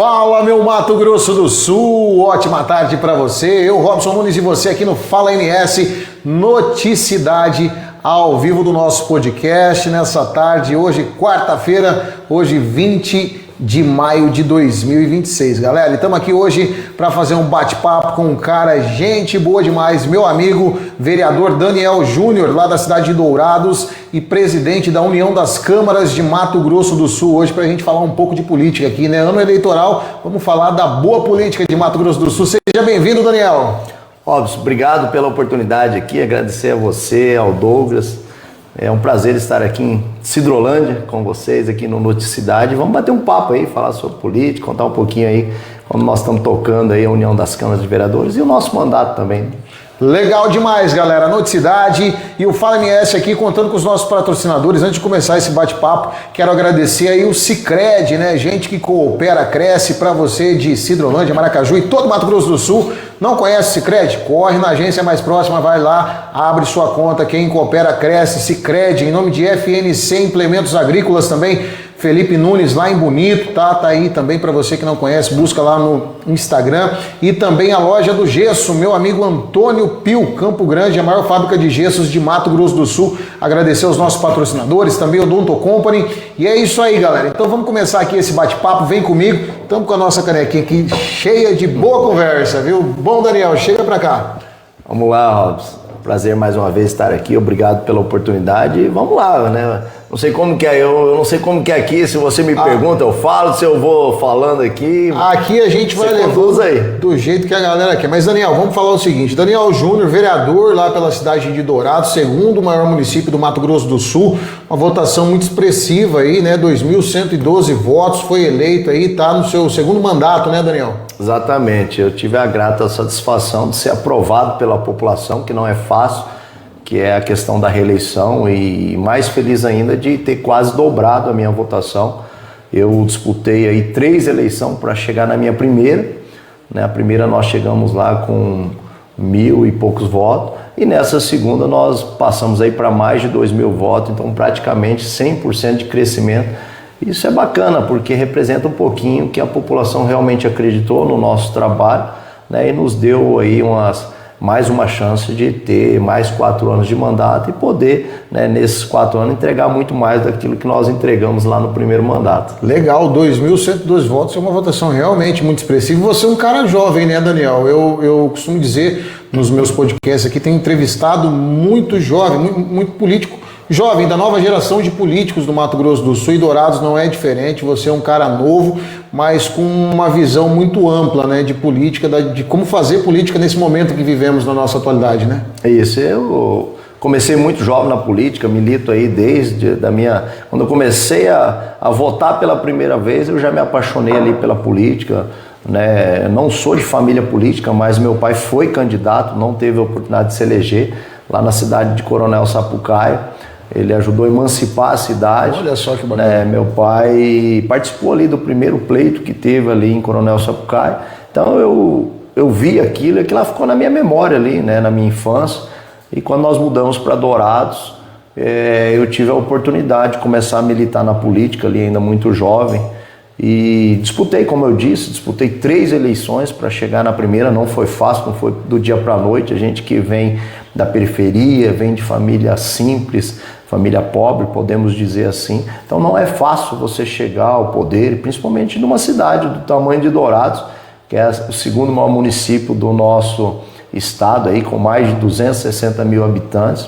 Fala, meu Mato Grosso do Sul, ótima tarde para você. Eu, Robson Nunes, e você aqui no Fala MS, Noticidade ao vivo do nosso podcast nessa tarde, hoje quarta-feira, hoje 20 de maio de 2026, galera. E estamos aqui hoje para fazer um bate-papo com um cara, gente boa demais, meu amigo, vereador Daniel Júnior, lá da cidade de Dourados e presidente da União das Câmaras de Mato Grosso do Sul, hoje para a gente falar um pouco de política aqui, né? Ano eleitoral, vamos falar da boa política de Mato Grosso do Sul. Seja bem-vindo, Daniel. Robson, obrigado pela oportunidade aqui, agradecer a você, ao Douglas. É um prazer estar aqui em Sidrolândia com vocês, aqui no Noticidade. Vamos bater um papo aí, falar sobre política, contar um pouquinho aí como nós estamos tocando aí a União das Câmaras de Vereadores e o nosso mandato também. Legal demais, galera. Noticidade e o Fala MS aqui contando com os nossos patrocinadores. Antes de começar esse bate-papo, quero agradecer aí o Sicredi, né? Gente que coopera, cresce. Para você de Sidrolândia, Maracaju e todo Mato Grosso do Sul. Não conhece o Sicredi? Corre na agência mais próxima, vai lá, abre sua conta. Quem coopera, cresce. Sicredi, em nome de FNC Implementos Agrícolas também. Felipe Nunes lá em Bonito, tá aí também para você que não conhece, busca lá no Instagram. E também a loja do gesso, meu amigo Antônio Pio, Campo Grande, a maior fábrica de gessos de Mato Grosso do Sul. Agradecer aos nossos patrocinadores, também o Odonto Company. E é isso aí, galera. Então vamos começar aqui esse bate-papo, vem comigo. Estamos com a nossa canequinha aqui cheia de boa conversa, viu? Bom, Daniel, chega para cá. Vamos lá, Robson. Prazer mais uma vez estar aqui, obrigado pela oportunidade e vamos lá, né? Não sei como que é, eu não sei como que é aqui, se você me pergunta, eu falo, se eu vou falando aqui. Aqui a gente vai levando do jeito que a galera quer. Mas, Daniel, vamos falar o seguinte, Daniel Júnior, vereador lá pela cidade de Dourados, segundo maior município do Mato Grosso do Sul, uma votação muito expressiva aí, né? 2.112 votos, foi eleito aí, tá no seu segundo mandato, né, Daniel? Exatamente, eu tive a grata satisfação de ser aprovado pela população, que não é fácil, que é a questão da reeleição, e mais feliz ainda de ter quase dobrado a minha votação. Eu disputei aí 3 eleições para chegar na minha primeira, né? A primeira nós chegamos lá com 1.000 e poucos votos, e nessa segunda nós passamos aí para mais de 2.000 votos, então praticamente 100% de crescimento. Isso é bacana, porque representa um pouquinho que a população realmente acreditou no nosso trabalho, né, e nos deu aí mais uma chance de ter mais 4 anos de mandato e poder, né, nesses 4 anos, entregar muito mais daquilo que nós entregamos lá no primeiro mandato. Legal, 2.102 votos é uma votação realmente muito expressiva. Você é um cara jovem, né, Daniel? Eu costumo dizer nos meus podcasts aqui, tenho entrevistado muito jovem, muito político jovem, da nova geração de políticos do Mato Grosso do Sul, e Dourados não é diferente. Você é um cara novo, mas com uma visão muito ampla, né, de política, de como fazer política nesse momento que vivemos na nossa atualidade, né? Isso, eu comecei muito jovem na política, milito aí desde quando eu comecei a votar pela primeira vez, eu já me apaixonei ali pela política, né? Não sou de família política, mas meu pai foi candidato, não teve a oportunidade de se eleger, lá na cidade de Coronel Sapucaia. Ele ajudou a emancipar a cidade. Olha só que bacana. Meu pai participou ali do primeiro pleito que teve ali em Coronel Sapucaia. Então eu vi aquilo e aquilo ficou na minha memória ali, né, na minha infância. E quando nós mudamos para Dourados, eu tive a oportunidade de começar a militar na política ali, ainda muito jovem. E disputei, como eu disse, 3 eleições para chegar na primeira. Não foi fácil, não foi do dia para a noite. A gente que vem da periferia, vem de família simples, família pobre, podemos dizer assim. Então não é fácil você chegar ao poder, principalmente numa cidade do tamanho de Dourados, que é o segundo maior município do nosso estado, aí, com mais de 260 mil habitantes.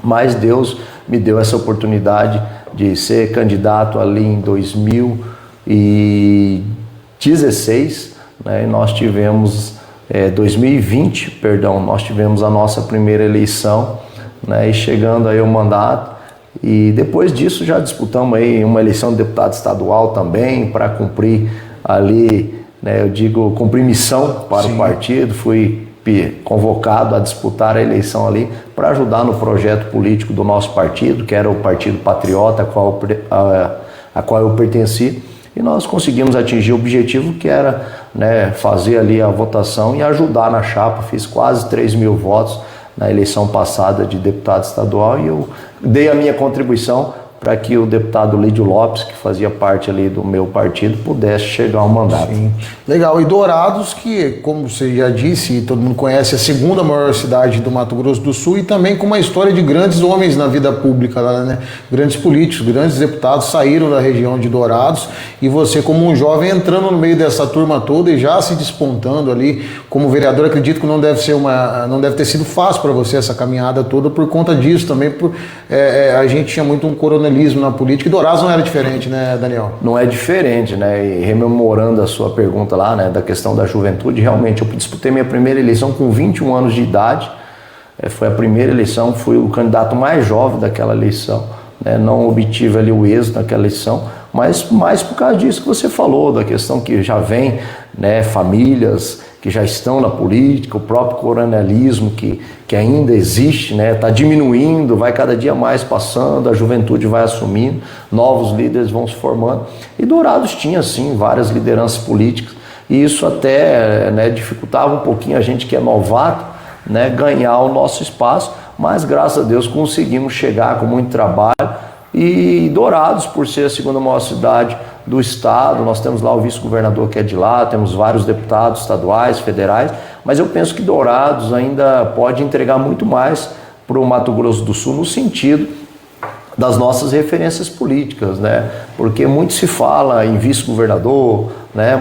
Mas Deus me deu essa oportunidade de ser candidato ali em 2016, né? E nós tivemos 2020, perdão, nós tivemos a nossa primeira eleição, né? E chegando aí ao mandato, e depois disso já disputamos aí uma eleição de deputado estadual também, para cumprir ali, né, eu digo, cumprir missão para o partido. Fui convocado a disputar a eleição ali para ajudar no projeto político do nosso partido, que era o Partido Patriota, a qual eu pertenci. E nós conseguimos atingir o objetivo, que era, né, fazer ali a votação e ajudar na chapa. Fiz quase 3.000 votos na eleição passada de deputado estadual, e eu dei a minha contribuição para que o deputado Lídio Lopes, que fazia parte ali do meu partido, pudesse chegar ao mandato. Sim. Legal. E Dourados, que, como você já disse, e todo mundo conhece, é a segunda maior cidade do Mato Grosso do Sul e também com uma história de grandes homens na vida pública lá, né? Grandes políticos, grandes deputados saíram da região de Dourados e você, como um jovem, entrando no meio dessa turma toda e já se despontando ali como vereador, acredito que não deve ter sido fácil para você essa caminhada toda por conta disso também, a gente tinha muito um coronelismo na política e Dourados não era diferente, né, Daniel? Não é diferente, né? E rememorando a sua pergunta lá, né, da questão da juventude, realmente eu disputei minha primeira eleição com 21 anos de idade. Foi a primeira eleição, fui o candidato mais jovem daquela eleição, né? Não obtive ali o êxito naquela eleição, mas mais por causa disso que você falou, da questão que já vem, né, famílias que já estão na política, o próprio coronelismo que ainda existe, né, está diminuindo, vai cada dia mais passando, a juventude vai assumindo, novos líderes vão se formando. E Dourados tinha, sim, várias lideranças políticas, e isso até, né, dificultava um pouquinho a gente que é novato, né, ganhar o nosso espaço, mas graças a Deus conseguimos chegar com muito trabalho. E Dourados, por ser a segunda maior cidade do estado, nós temos lá o vice-governador que é de lá, temos vários deputados estaduais, federais, mas eu penso que Dourados ainda pode entregar muito mais para o Mato Grosso do Sul no sentido das nossas referências políticas, né? Porque muito se fala em vice-governador, né?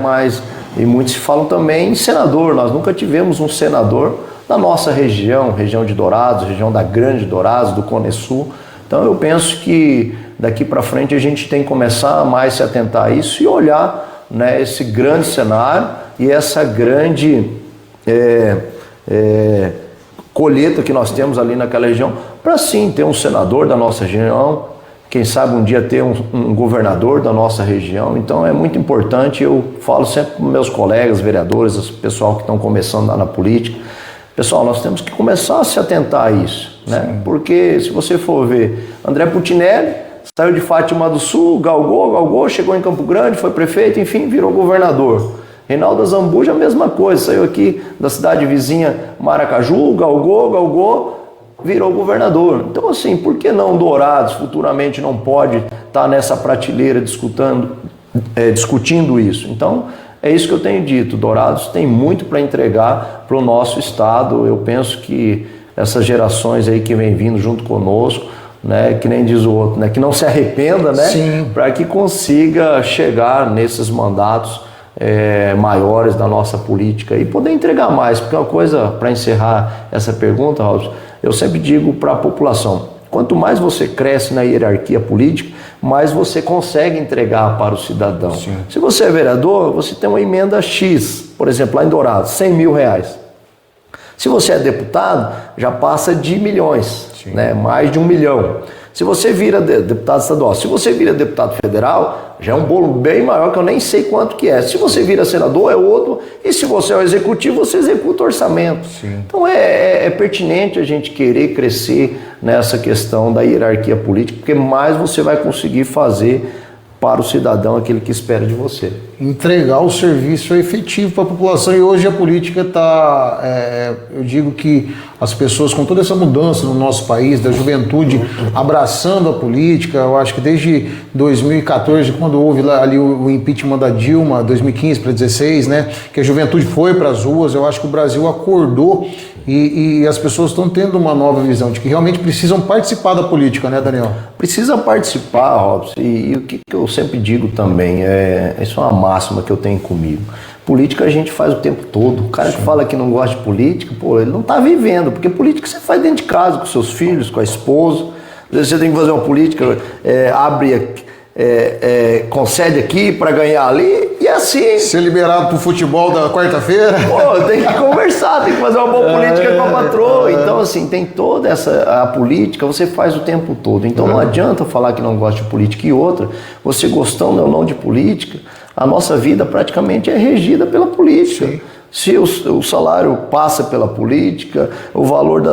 E muitos se falam também em senador. Nós nunca tivemos um senador da nossa região de Dourados, região da Grande Dourados, do Cone Sul. Então eu penso que daqui para frente a gente tem que começar a mais se atentar a isso e olhar, né, esse grande cenário e essa grande colheita que nós temos ali naquela região, para sim ter um senador da nossa região, quem sabe um dia ter um governador da nossa região. Então é muito importante, eu falo sempre para meus colegas, vereadores, o pessoal que estão começando lá na política, pessoal, nós temos que começar a se atentar a isso, né? Porque se você for ver, André Putinelli saiu de Fátima do Sul, galgou, chegou em Campo Grande, foi prefeito, enfim, virou governador. Reinaldo Azambuja, a mesma coisa, saiu aqui da cidade vizinha Maracaju, galgou, virou governador. Então, assim, por que não Dourados futuramente não pode estar nessa prateleira discutindo isso? Então, é isso que eu tenho dito, Dourados tem muito para entregar para o nosso estado. Eu penso que essas gerações aí que vem vindo junto conosco, né, que nem diz o outro, né, que não se arrependa, né, para que consiga chegar nesses mandatos maiores da nossa política e poder entregar mais. Porque uma coisa, para encerrar essa pergunta, Robson, eu sempre digo para a população, quanto mais você cresce na hierarquia política, mais você consegue entregar para o cidadão. Sim. Se você é vereador, você tem uma emenda X, por exemplo, lá em Dourados, 100 mil reais. Se você é deputado, já passa de milhões, né? Mais de 1 milhão. Se você vira deputado estadual, se você vira deputado federal, já é um bolo bem maior que eu nem sei quanto que é. Se você vira senador, é outro. E se você é o executivo, você executa o orçamento. Sim. Então é pertinente a gente querer crescer nessa questão da hierarquia política, porque mais você vai conseguir fazer para o cidadão aquele que espera de você. Entregar o serviço efetivo para a população. E hoje a política está, eu digo que as pessoas, com toda essa mudança no nosso país, da juventude abraçando a política, eu acho que desde 2014, quando houve lá, ali o impeachment da Dilma, 2015 para 2016, né, que a juventude foi para as ruas, eu acho que o Brasil acordou e as pessoas estão tendo uma nova visão de que realmente precisam participar da política, né, Daniel? Precisa participar, Robson, e o que eu sempre digo também, isso é uma máxima que eu tenho comigo. Política a gente faz o tempo todo. O cara que fala que não gosta de política, ele não está vivendo, porque política você faz dentro de casa, com seus filhos, com a esposa. Às vezes você tem que fazer uma política, concede aqui para ganhar ali, e assim. Ser liberado pro futebol da quarta-feira. Tem que conversar, tem que fazer uma boa política com a patroa. Então, assim, tem toda a política, você faz o tempo todo. Então não adianta falar que não gosta de política. E outra, você gostando ou não de política, a nossa vida praticamente é regida pela política. Sim. Se o salário passa pela política, o valor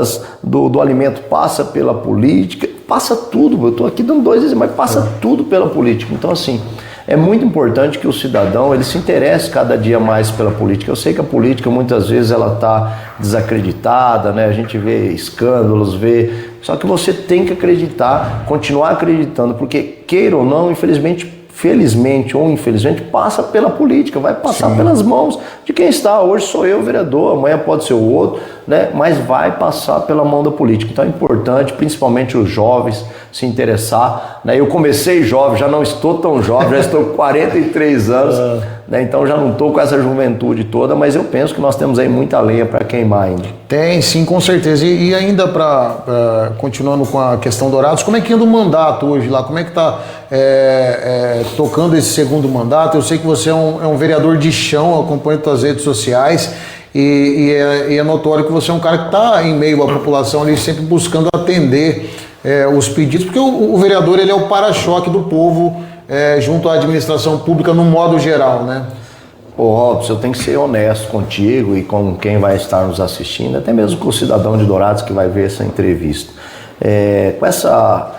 do alimento passa pela política, passa tudo. Eu estou aqui dando 2 exemplos, mas passa tudo pela política. Então, assim, é muito importante que o cidadão ele se interesse cada dia mais pela política. Eu sei que a política muitas vezes ela está desacreditada, né? A gente vê escândalos, só que você tem que acreditar, continuar acreditando, porque queira ou não, felizmente ou infelizmente, passa pela política, vai passar pelas mãos de quem está. Hoje sou eu, vereador, amanhã pode ser o outro, né? Mas vai passar pela mão da política. Então é importante, principalmente os jovens, se interessar, né? Eu comecei jovem, já não estou tão jovem, já estou com 43 anos, né? Então já não estou com essa juventude toda, mas eu penso que nós temos aí muita lenha para queimar ainda. Tem, sim, com certeza. E ainda continuando com a questão Dourados, como é que anda o mandato hoje lá? Como é que está tocando esse segundo mandato? Eu sei que você é um vereador de chão, eu acompanho suas redes sociais, e é notório que você é um cara que está em meio à população ali, sempre buscando atender os pedidos, porque o vereador ele é o para-choque do povo junto à administração pública no modo geral, né? Ô Robson, eu tenho que ser honesto contigo e com quem vai estar nos assistindo, até mesmo com o cidadão de Dourados que vai ver essa entrevista. Com essa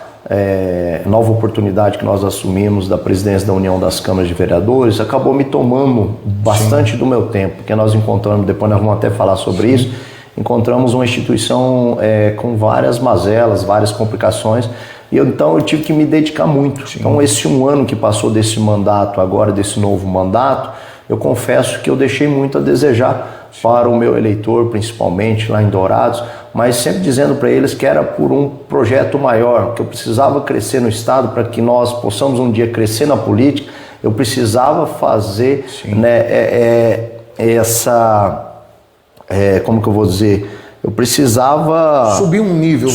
nova oportunidade que nós assumimos da presidência da União das Câmaras de Vereadores, acabou me tomando bastante do meu tempo, porque nós encontramos, depois nós vamos até falar sobre isso, encontramos uma instituição com várias mazelas, várias complicações, e então eu tive que me dedicar muito. Então esse um ano que passou desse mandato, agora desse novo mandato, eu confesso que eu deixei muito a desejar para o meu eleitor, principalmente lá em Dourados, mas sempre dizendo para eles que era por um projeto maior, que eu precisava crescer no Estado para que nós possamos um dia crescer na política. Eu precisava fazer como que eu vou dizer? Eu precisava subir um nível.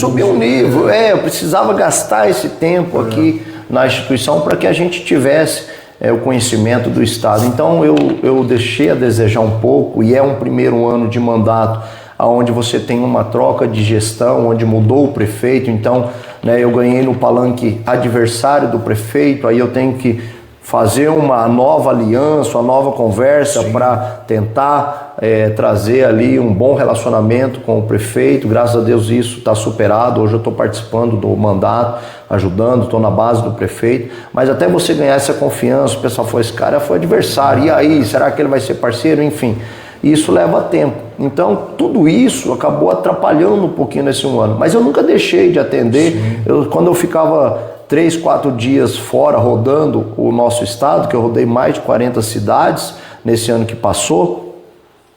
Eu precisava gastar esse tempo aqui na instituição para que a gente tivesse o conhecimento do Estado. Então eu deixei a desejar um pouco, e é um primeiro ano de mandato onde você tem uma troca de gestão, onde mudou o prefeito. Então eu ganhei no palanque adversário do prefeito, aí eu tenho que fazer uma nova aliança, uma nova conversa para tentar trazer ali um bom relacionamento com o prefeito. Graças a Deus isso está superado. Hoje eu estou participando do mandato, ajudando, estou na base do prefeito. Mas até você ganhar essa confiança, o pessoal falou, esse cara foi adversário, e aí, será que ele vai ser parceiro? Enfim, isso leva tempo. Então tudo isso acabou atrapalhando um pouquinho nesse um ano. Mas eu nunca deixei de atender. Quando eu ficava 3, 4 dias fora rodando o nosso estado, que eu rodei mais de 40 cidades nesse ano que passou,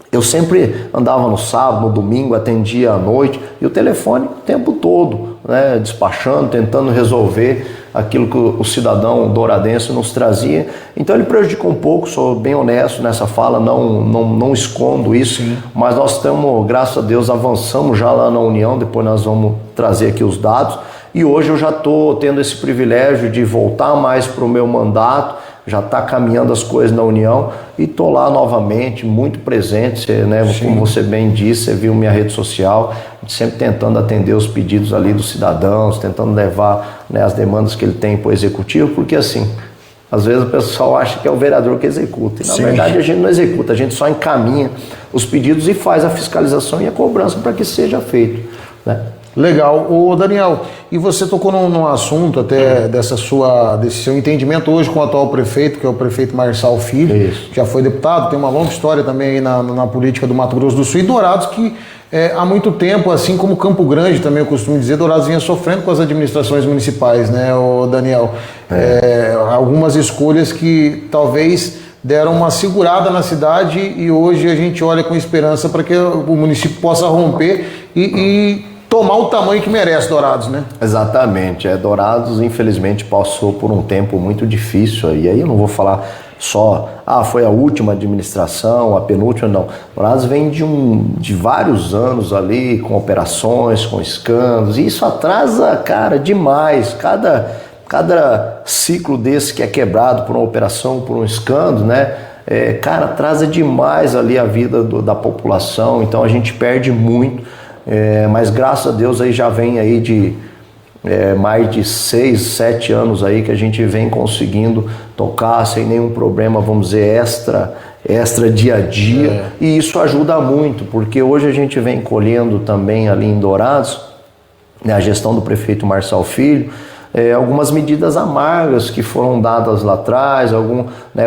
eu sempre andava no sábado, no domingo, atendia à noite, e o telefone o tempo todo, né, despachando, tentando resolver aquilo que o cidadão douradense nos trazia. Então ele prejudicou um pouco, sou bem honesto nessa fala, não escondo isso, mas nós estamos, graças a Deus, avançamos já lá na União, depois nós vamos trazer aqui os dados. E hoje eu já estou tendo esse privilégio de voltar mais para o meu mandato, já está caminhando as coisas na União, e estou lá novamente, muito presente, né? Como você bem disse, você viu minha rede social, sempre tentando atender os pedidos ali dos cidadãos, tentando levar, né, as demandas que ele tem para o executivo, porque assim, às vezes o pessoal acha que é o vereador que executa, e na verdade a gente não executa, a gente só encaminha os pedidos e faz a fiscalização e a cobrança para que seja feito, né? Legal. Ô Daniel, e você tocou num assunto até desse seu entendimento hoje com o atual prefeito, que é o prefeito Marçal Filho. Isso. Já foi deputado, tem uma longa história também aí na política do Mato Grosso do Sul, e Dourados, que há muito tempo, assim como Campo Grande também, eu costumo dizer, Dourados vinha sofrendo com as administrações municipais, né, ô Daniel? Algumas escolhas que talvez deram uma segurada na cidade, e hoje a gente olha com esperança para que o município possa romper e tomar o tamanho que merece Dourados, né? Exatamente. Dourados, infelizmente, passou por um tempo muito difícil. E aí eu não vou falar só, foi a última administração, a penúltima, não. Dourados vem de vários anos ali, com operações, com escândalos, e isso atrasa, cara, demais. Cada ciclo desse que é quebrado por uma operação, por um escândalo, né? Cara, atrasa demais ali a vida da população, então a gente perde muito. Mas graças a Deus aí já vem aí de mais de 6, 7 anos aí que a gente vem conseguindo tocar sem nenhum problema, vamos dizer, extra dia a dia, e isso ajuda muito, porque hoje a gente vem colhendo também ali em Dourados, né, a gestão do prefeito Marçal Filho, algumas medidas amargas que foram dadas lá atrás,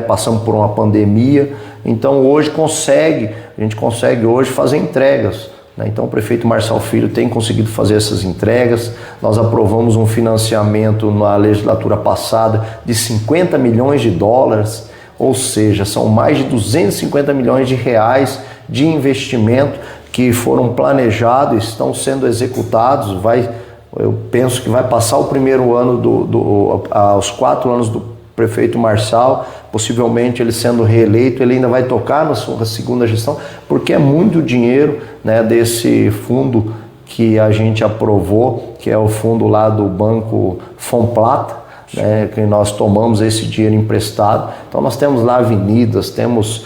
passamos por uma pandemia, então hoje a gente consegue hoje fazer entregas. Então o prefeito Marçal Filho tem conseguido fazer essas entregas. Nós aprovamos um financiamento na legislatura passada de 50 milhões de dólares, ou seja, são mais de 250 milhões de reais de investimento que foram planejados, estão sendo executados. Eu penso que vai passar o primeiro ano aos 4 anos do prefeito Marçal, possivelmente ele sendo reeleito, ele ainda vai tocar na sua segunda gestão, porque é muito dinheiro, né, desse fundo que a gente aprovou, que é o fundo lá do Banco Fomplata, né, que nós tomamos esse dinheiro emprestado. Então nós temos lá avenidas, temos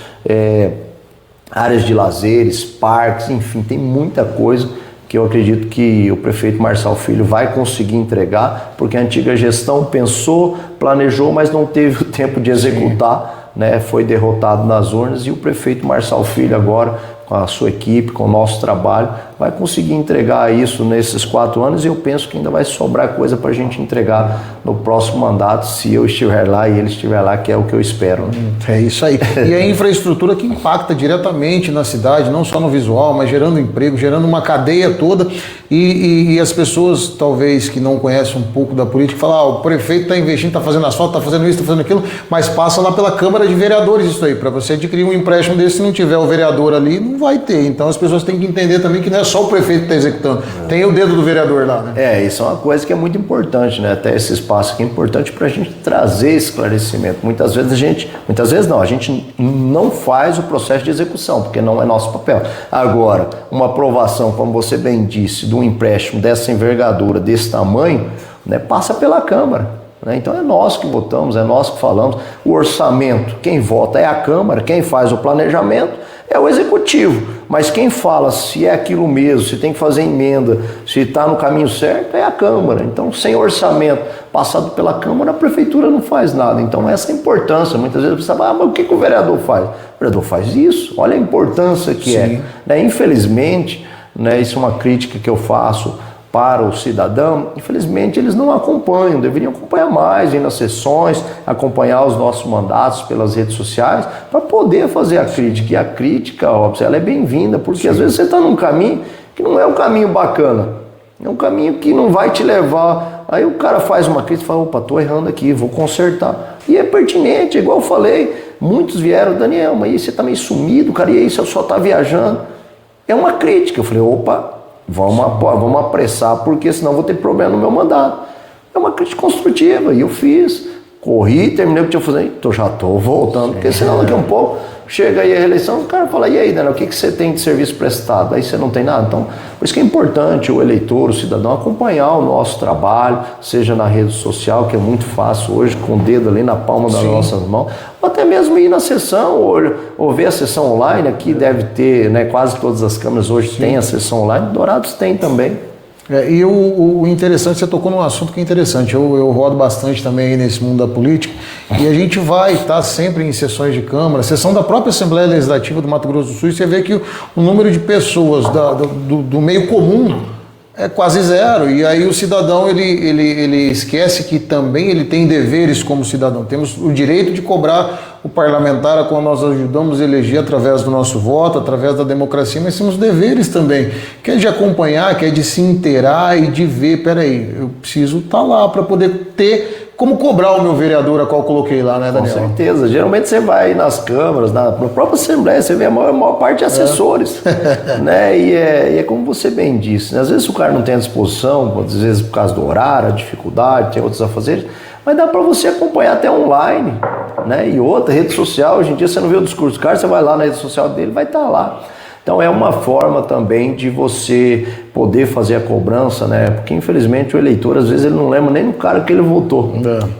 áreas de lazeres, parques, enfim, tem muita coisa que eu acredito que o prefeito Marçal Filho vai conseguir entregar, porque a antiga gestão pensou, planejou, mas não teve o tempo de executar, né? Foi derrotado nas urnas, e o prefeito Marçal Filho agora, com a sua equipe, com o nosso trabalho, vai conseguir entregar isso nesses 4 anos, e eu penso que ainda vai sobrar coisa para a gente entregar no próximo mandato, se eu estiver lá e ele estiver lá, que é o que eu espero. Né? É isso aí. E a infraestrutura que impacta diretamente na cidade, não só no visual, mas gerando emprego, gerando uma cadeia toda, e as pessoas, talvez, que não conhecem um pouco da política, falam, o prefeito está investindo, está fazendo asfalto, está fazendo isso, está fazendo aquilo, mas passa lá pela Câmara de Vereadores isso aí. Para você adquirir um empréstimo desse, se não tiver o vereador ali, não vai ter. Então as pessoas têm que entender também que não é só o prefeito que está executando, tem o dedo do vereador lá, né? Isso é uma coisa que é muito importante, né? Até esse espaço aqui é importante para a gente trazer esclarecimento. Muitas vezes a gente não faz o processo de execução, porque não é nosso papel. Agora, uma aprovação, como você bem disse, de um empréstimo dessa envergadura, desse tamanho, né, passa pela Câmara. Então é nós que votamos, é nós que falamos. O orçamento, quem vota é a Câmara, quem faz o planejamento é o Executivo. Mas quem fala se é aquilo mesmo, se tem que fazer emenda, se está no caminho certo, é a Câmara. Então, sem orçamento passado pela Câmara, a Prefeitura não faz nada. Então, essa é a importância. Muitas vezes você fala, mas o que o vereador faz? O vereador faz isso, olha a importância que é. Infelizmente, isso é uma crítica que eu faço para o cidadão, infelizmente eles não acompanham, deveriam acompanhar mais, ir nas sessões, acompanhar os nossos mandatos pelas redes sociais, para poder fazer a crítica. E a crítica, óbvio, ela é bem-vinda, porque às vezes você está num caminho que não é um caminho bacana, é um caminho que não vai te levar. Aí o cara faz uma crítica e fala, opa, estou errando aqui, vou consertar. E é pertinente, igual eu falei, muitos vieram, Daniel, mas aí você está meio sumido, cara, e aí você só está viajando. É uma crítica. Eu falei, opa, vamos apressar, porque senão vou ter problema no meu mandato. É uma crítica construtiva, e eu fiz, corri, terminei o que tinha que fazer, já estou voltando, porque senão daqui a um pouco chega aí a reeleição, o cara fala, e aí, Daniel, o que você tem de serviço prestado? Aí você não tem nada. Então, por isso que é importante o eleitor, o cidadão, acompanhar o nosso trabalho, seja na rede social, que é muito fácil hoje, com o dedo ali na palma das nossas mãos, ou até mesmo ir na sessão, ou ver a sessão online. Aqui deve ter, quase todas as câmaras hoje têm a sessão online, Dourados tem também. E o interessante, você tocou num assunto que é interessante, eu rodo bastante também aí nesse mundo da política, e a gente vai estar sempre em sessões de Câmara, sessão da própria Assembleia Legislativa do Mato Grosso do Sul, e você vê que o número de pessoas do meio comum é quase zero, e aí o cidadão ele esquece que também ele tem deveres como cidadão. Temos o direito de cobrar o parlamentar a qual nós ajudamos a eleger através do nosso voto, através da democracia, mas temos deveres também, que é de acompanhar, que é de se inteirar e de ver, peraí, eu preciso estar lá para poder ter como cobrar o meu vereador a qual eu coloquei lá, né, Daniel? Com certeza. Geralmente você vai nas câmaras, na própria Assembleia, você vê a maior parte de assessores. Né? E é como você bem disse, né? Às vezes o cara não tem a disposição, às vezes por causa do horário, a dificuldade, tem outros afazeres, mas dá para você acompanhar até online. Né? E outra, rede social, hoje em dia você não vê o discurso do cara, você vai lá na rede social dele, vai estar lá. Então é uma forma também de você poder fazer a cobrança, né? Porque infelizmente o eleitor às vezes ele não lembra nem do cara que ele votou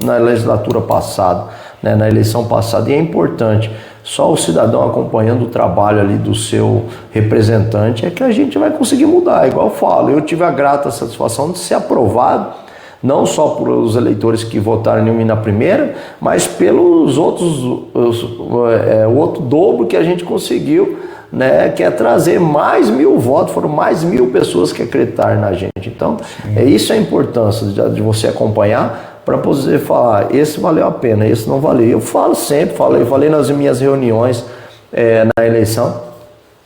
na legislatura passada, né? Na eleição passada, e é importante. Só o cidadão acompanhando o trabalho ali do seu representante é que a gente vai conseguir mudar. Igual eu falo, eu tive a grata satisfação de ser aprovado, não só por os eleitores que votaram em mim na primeira, mas pelos outros, o outro dobro que a gente conseguiu, né, quer trazer mais 1.000 votos, foram mais 1.000 pessoas que acreditaram na gente. Então, isso é a importância de você acompanhar para poder falar, esse valeu a pena, esse não valeu. Eu falo sempre, falei nas minhas reuniões na eleição,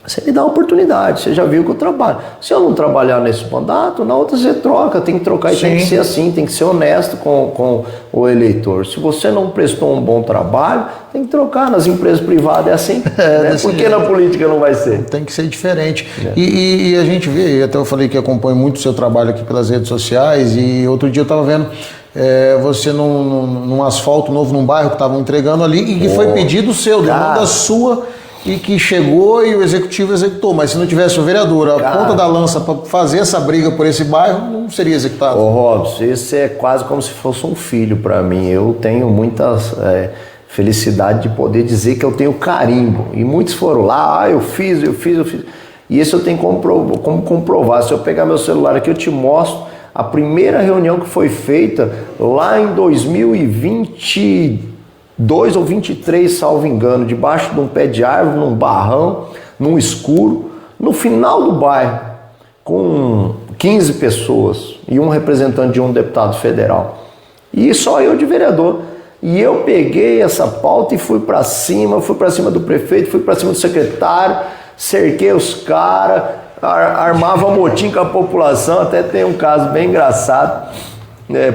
você me dá uma oportunidade, você já viu que eu trabalho. Se eu não trabalhar nesse mandato, na outra você troca, tem que trocar e tem que ser assim, tem que ser honesto com o eleitor. Se você não prestou um bom trabalho, tem que trocar. Nas empresas privadas é assim, né? Por que na política não vai ser? Tem que ser diferente. E a gente vê, até eu falei que acompanho muito o seu trabalho aqui pelas redes sociais, e outro dia eu estava vendo você num asfalto novo num bairro que estavam entregando ali, e que foi pedido seu, demanda sua, e que chegou e o executivo executou, mas se não tivesse o vereador, a ponta da lança para fazer essa briga por esse bairro, não seria executado. Ô Robson, esse é quase como se fosse um filho para mim. Eu tenho muita felicidade de poder dizer que eu tenho carimbo, e muitos foram lá, eu fiz, e esse eu tenho como comprovar. Se eu pegar meu celular aqui, eu te mostro a primeira reunião que foi feita lá em 2022 ou 23, salvo engano, debaixo de um pé de árvore, num barrão, num escuro, no final do bairro, com 15 pessoas e um representante de um deputado federal. E só eu de vereador. E eu peguei essa pauta e fui para cima do prefeito, fui para cima do secretário, cerquei os caras, armava motim com a população. Até tem um caso bem engraçado,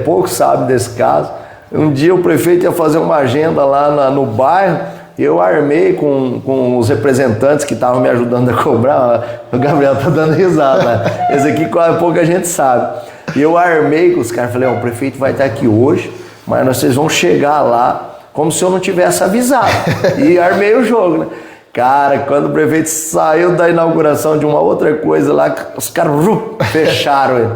poucos sabem desse caso. Um dia o prefeito ia fazer uma agenda lá no bairro, eu armei com os representantes que estavam me ajudando a cobrar. O Gabriel tá dando risada, né? Esse aqui pouca gente sabe. E eu armei com os caras, falei, o prefeito vai estar aqui hoje, mas vocês vão chegar lá como se eu não tivesse avisado. E armei o jogo, né? Cara, quando o prefeito saiu da inauguração de uma outra coisa lá, os caras fecharam ele.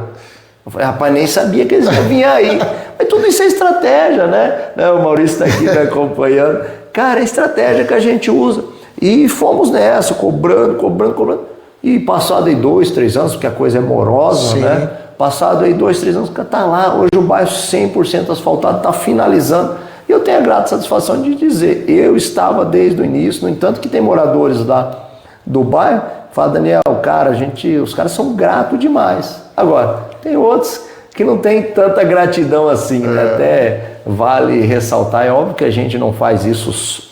Eu falei, rapaz, nem sabia que eles iam vir aí. Mas tudo isso é estratégia, né? O Maurício está aqui me acompanhando. Cara, é estratégia que a gente usa. E fomos nessa, cobrando. E passado aí 2, 3 anos, porque a coisa é morosa, né? Passado aí 2, 3 anos, tá lá. Hoje o bairro 100% asfaltado, tá finalizando. E eu tenho a grata satisfação de dizer, eu estava desde o início, no entanto que tem moradores lá do bairro, fala, Daniel, cara, os caras são gratos demais. Agora, tem outros que não tem tanta gratidão assim, né? Até vale ressaltar, é óbvio que a gente não faz isso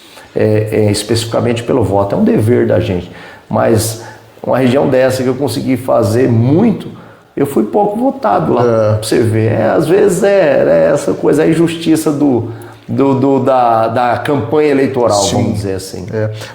especificamente pelo voto, é um dever da gente, mas uma região dessa que eu consegui fazer muito, eu fui pouco votado lá, pra você ver. Às vezes essa coisa, a injustiça da campanha eleitoral, vamos dizer assim.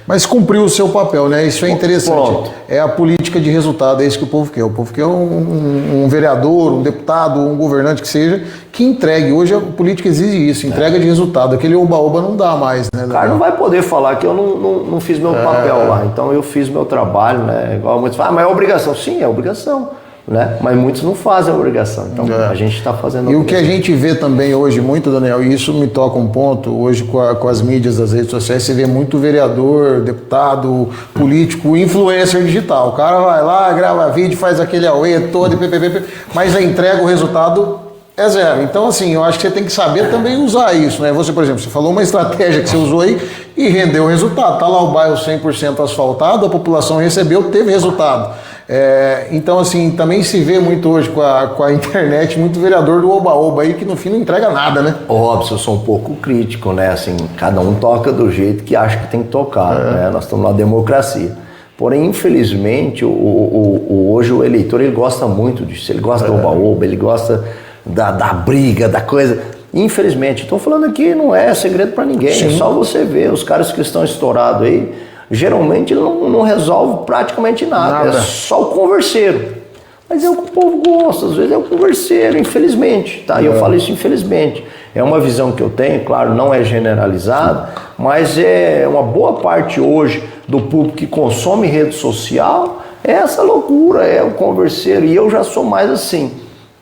Mas cumpriu o seu papel, né? Isso é interessante. Pronto. É a política de resultado, é isso que o povo quer. O povo quer um vereador, um deputado, um governante que seja, que entregue. Hoje a política exige isso, entrega de resultado. Aquele oba-oba não dá mais, né? O cara não vai poder falar que eu não fiz meu papel lá. Então eu fiz meu trabalho, né? Igual muitos falam, mas é obrigação. Sim, é obrigação. Né? Mas muitos não fazem a obrigação, então a gente está fazendo a obrigação. E o que a gente vê também hoje muito, Daniel, e isso me toca um ponto, hoje com as mídias das redes sociais, você vê muito vereador, deputado, político, influencer digital. O cara vai lá, grava vídeo, faz aquele auê todo, mas a entrega, o resultado é zero. Então, assim, eu acho que você tem que saber também usar isso, né? Você, por exemplo, você falou uma estratégia que você usou aí e rendeu resultado. Tá lá o bairro 100% asfaltado, a população recebeu, teve resultado. Então, assim, também se vê muito hoje com a internet, muito vereador do oba-oba aí, que no fim não entrega nada, né? Ô Robson, eu sou um pouco crítico, né? Assim, cada um toca do jeito que acha que tem que tocar, né? Nós estamos na democracia. Porém, infelizmente, hoje o eleitor, ele gosta muito disso. Ele gosta do oba-oba, ele gosta da briga, da coisa. Infelizmente, estou falando aqui, não é segredo para ninguém. Sim. É só você ver os caras que estão estourados aí. Geralmente ele não resolve praticamente nada. É só o converseiro. Mas é o que o povo gosta, às vezes é o converseiro, infelizmente. Tá? E eu falo isso infelizmente. É uma visão que eu tenho, claro, não é generalizado, mas é uma boa parte hoje do público que consome rede social, é essa loucura, é o converseiro. E eu já sou mais assim.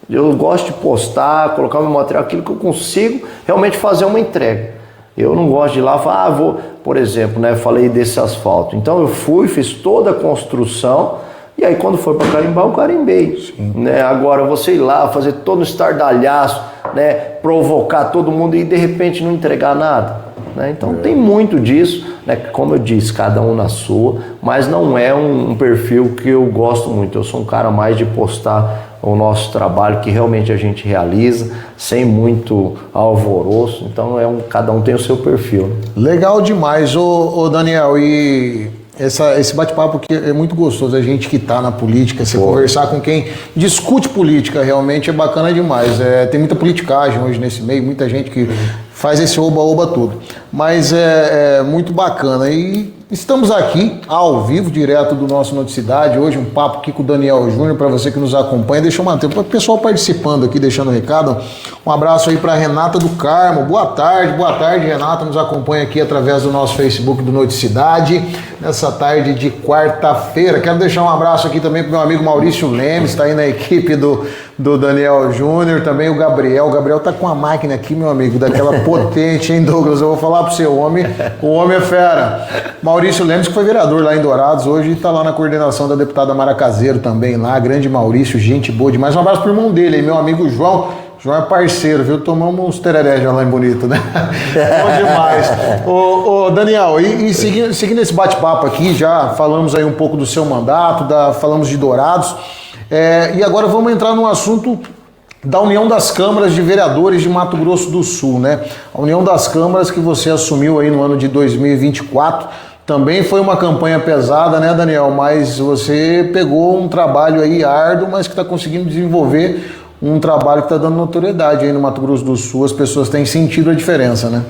Eu gosto de postar, colocar meu material, aquilo que eu consigo realmente fazer uma entrega. Eu não gosto de ir lá e falar, vou, por exemplo, né, falei desse asfalto. Então eu fiz toda a construção, e aí quando foi para carimbar, eu carimbei. Né? Agora você ir lá, fazer todo um estardalhaço, né, provocar todo mundo e de repente não entregar nada. né? Então tem muito disso, né? Como eu disse, cada um na sua, mas não é um perfil que eu gosto muito. Eu sou um cara mais de postar o nosso trabalho que realmente a gente realiza, sem muito alvoroço. Então cada um tem o seu perfil, né? Legal demais, ô Daniel, e esse bate-papo que é muito gostoso, a gente que está na política, você conversar com quem discute política realmente é bacana demais. Tem muita politicagem hoje nesse meio, muita gente que faz esse oba-oba tudo, mas é muito bacana. E estamos aqui ao vivo, direto do nosso Noticidade, hoje um papo aqui com o Daniel Júnior, para você que nos acompanha. Deixa eu manter, para o pessoal participando aqui, deixando recado, um abraço aí para Renata do Carmo, boa tarde Renata, nos acompanha aqui através do nosso Facebook do Noticidade, nessa tarde de quarta-feira. Quero deixar um abraço aqui também para o meu amigo Maurício Lemes, está aí na equipe do Daniel Júnior, também o Gabriel tá com a máquina aqui, meu amigo, daquela potente, hein, Douglas? Eu vou falar para você, o homem é fera. Maurício Lemes, que foi vereador lá em Dourados, hoje está lá na coordenação da deputada Mara Caseiro também lá, grande Maurício, gente boa demais. Um abraço pro irmão dele aí, meu amigo João. João é parceiro, viu? Tomamos uns tereré já lá em Bonito, né? Bom demais. Ô Daniel, e seguindo esse bate-papo aqui, já falamos aí um pouco do seu mandato, falamos de Dourados, e agora vamos entrar num assunto da União das Câmaras de Vereadores de Mato Grosso do Sul, né? A União das Câmaras que você assumiu aí no ano de 2024, também foi uma campanha pesada, né, Daniel? Mas você pegou um trabalho aí árduo, mas que está conseguindo desenvolver um trabalho que está dando notoriedade aí no Mato Grosso do Sul. As pessoas têm sentido a diferença, né?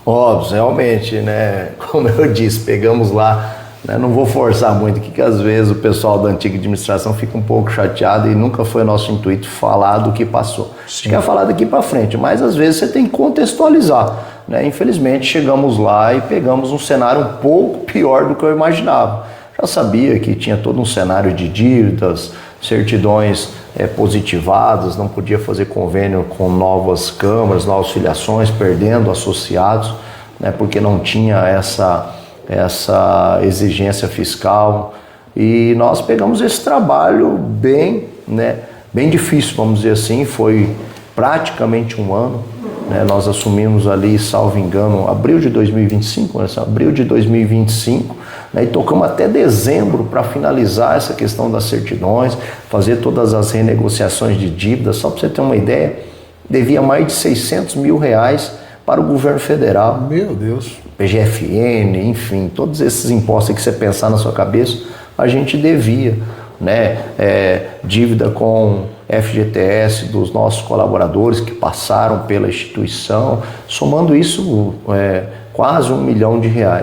Óbvio, realmente, né? Como eu disse, pegamos lá, né? Não vou forçar muito aqui, que às vezes o pessoal da antiga administração fica um pouco chateado e nunca foi nosso intuito falar do que passou. A gente quer falar daqui para frente, mas às vezes você tem que contextualizar, né? Infelizmente chegamos lá e pegamos um cenário um pouco pior do que eu imaginava. Já sabia que tinha todo um cenário de dívidas, certidões positivadas, não podia fazer convênio com novas câmaras, novas filiações, perdendo associados, né, porque não tinha essa exigência fiscal. E nós pegamos esse trabalho bem difícil, vamos dizer assim, foi praticamente um ano. Nós assumimos ali, salvo engano, abril de 2025, abril de 2025, né, e tocamos até dezembro para finalizar essa questão das certidões, fazer todas as renegociações de dívidas. Só para você ter uma ideia, devia mais de R$600 mil para o governo federal. Meu Deus. PGFN, enfim, todos esses impostos que você pensar na sua cabeça, a gente devia, né? Dívida com FGTS dos nossos colaboradores que passaram pela instituição, somando isso quase R$1 milhão.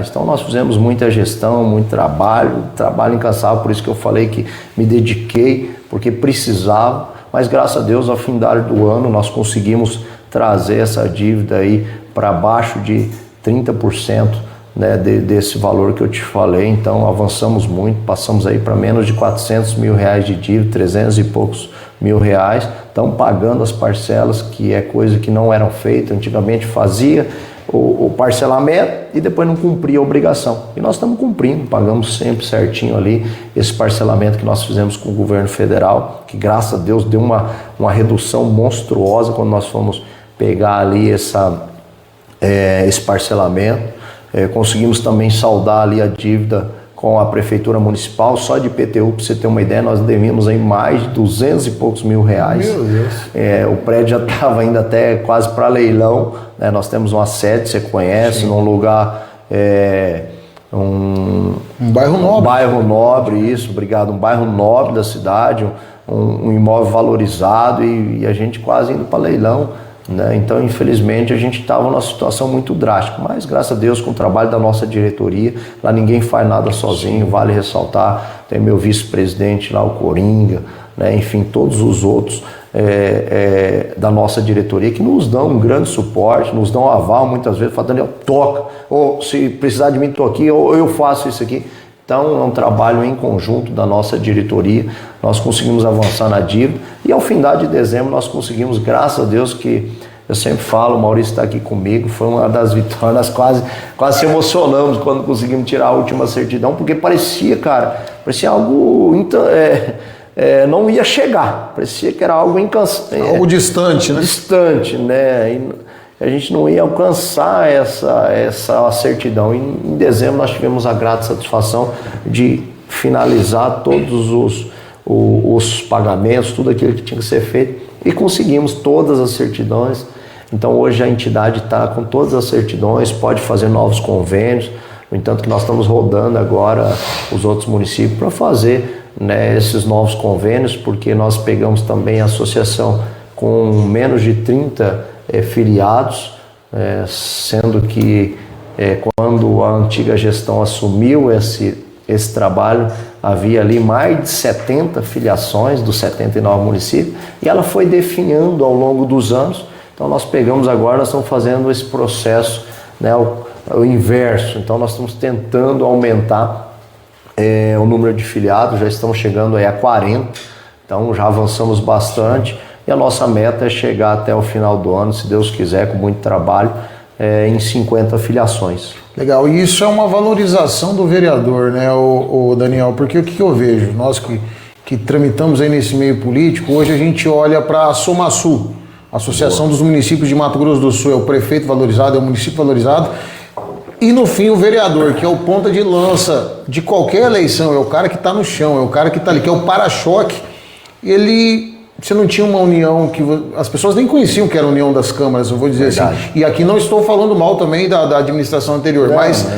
Então nós fizemos muita gestão, muito trabalho incansável, por isso que eu falei que me dediquei, porque precisava, mas graças a Deus ao fim do ano nós conseguimos trazer essa dívida aí para baixo de 30%, né, desse valor que eu te falei. Então avançamos muito, passamos aí para menos de R$400 mil de dívida, 300 e poucos mil reais. Estamos pagando as parcelas, que é coisa que não eram feitas. Antigamente fazia o parcelamento e depois não cumpria a obrigação. E nós estamos cumprindo, pagamos sempre certinho ali esse parcelamento que nós fizemos com o governo federal, que graças a Deus deu uma redução monstruosa quando nós fomos pegar ali esse parcelamento. Conseguimos também saldar ali a dívida com a Prefeitura Municipal, só de IPTU, para você ter uma ideia, nós devíamos aí mais de 200 e poucos mil reais. Meu Deus. O prédio já estava ainda até quase para leilão, né? Nós temos uma sede, você conhece, sim, num lugar... um bairro nobre. Um bairro nobre, isso, obrigado. Um bairro nobre da cidade, um imóvel valorizado e a gente quase indo para leilão, né? Então, infelizmente, a gente estava numa situação muito drástica, mas graças a Deus, com o trabalho da nossa diretoria, lá ninguém faz nada sozinho, vale ressaltar, tem meu vice-presidente lá, o Coringa, né? Enfim, todos os outros da nossa diretoria que nos dão um grande suporte, nos dão aval muitas vezes, falam, Daniel, toca, ou se precisar de mim, estou aqui, ou eu faço isso aqui. Então, é um trabalho em conjunto da nossa diretoria, nós conseguimos avançar na dívida e ao fim de dezembro nós conseguimos, graças a Deus, que eu sempre falo, o Maurício está aqui comigo, foi uma das vitórias, quase se emocionamos quando conseguimos tirar a última certidão, porque parecia algo, não ia chegar, parecia que era algo algo distante, né? Distante, né? a gente não ia alcançar essa certidão. Em dezembro nós tivemos a grata satisfação de finalizar todos os pagamentos, tudo aquilo que tinha que ser feito, e conseguimos todas as certidões. Então hoje a entidade está com todas as certidões, pode fazer novos convênios. No entanto que nós estamos rodando agora os outros municípios para fazer, né, esses novos convênios, porque nós pegamos também a associação com menos de 30 filiados, sendo que quando a antiga gestão assumiu esse trabalho, havia ali mais de 70 filiações dos 79 municípios, e ela foi definhando ao longo dos anos. Então nós pegamos agora, nós estamos fazendo esse processo, né, o inverso. Então nós estamos tentando aumentar o número de filiados, já estamos chegando aí a 40, então já avançamos bastante, e a nossa meta é chegar até o final do ano, se Deus quiser, com muito trabalho, em 50 filiações. Legal, e isso é uma valorização do vereador, né, o Daniel, porque o que eu vejo, nós que tramitamos aí nesse meio político, hoje a gente olha para a SOMASU, Associação dos Municípios de Mato Grosso do Sul, é o prefeito valorizado, é o município valorizado, e no fim o vereador, que é o ponta de lança de qualquer eleição, é o cara que está no chão, é o cara que está ali, que é o para-choque. Você não tinha uma união que as pessoas nem conheciam que era a união das câmaras, eu vou dizer Verdade. Assim. E aqui não estou falando mal também da administração anterior, mas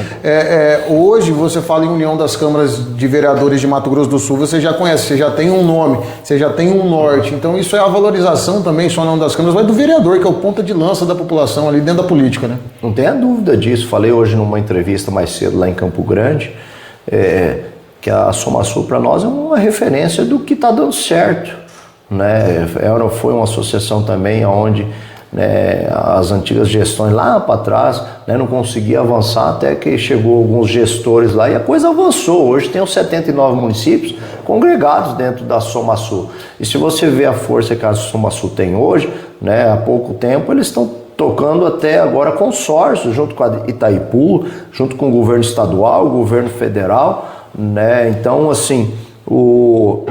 hoje você fala em união das câmaras de vereadores de Mato Grosso do Sul, você já conhece, você já tem um nome, você já tem um norte. Então isso é a valorização também, só não das câmaras, mas do vereador, que é o ponta de lança da população ali dentro da política, né? Não tenha dúvida disso. Falei hoje numa entrevista mais cedo lá em Campo Grande, que a SOMASU para nós é uma referência do que está dando certo. Né? Foi uma associação também onde, né, as antigas gestões lá para trás, né, não conseguia avançar, até que chegou alguns gestores lá e a coisa avançou. Hoje tem os 79 municípios congregados dentro da SOMASU. E se você vê a força que a SOMASU tem hoje, né, há pouco tempo eles estão tocando até agora consórcio junto com a Itaipu, junto com o governo estadual, o governo federal, né? Então assim, o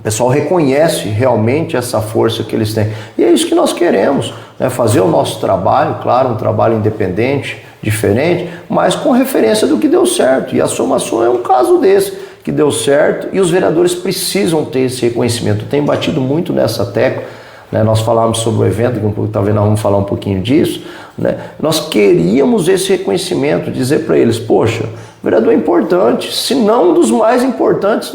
pessoal reconhece realmente essa força que eles têm. E é isso que nós queremos, né? Fazer o nosso trabalho, claro, um trabalho independente, diferente, mas com referência do que deu certo. E a SOMASU é um caso desse, que deu certo, e os vereadores precisam ter esse reconhecimento. Eu tenho batido muito nessa tecla, né? Nós falamos sobre o evento, que talvez nós vamos falar um pouquinho disso, né? Nós queríamos esse reconhecimento, dizer para eles, poxa, o vereador é importante, se não um dos mais importantes,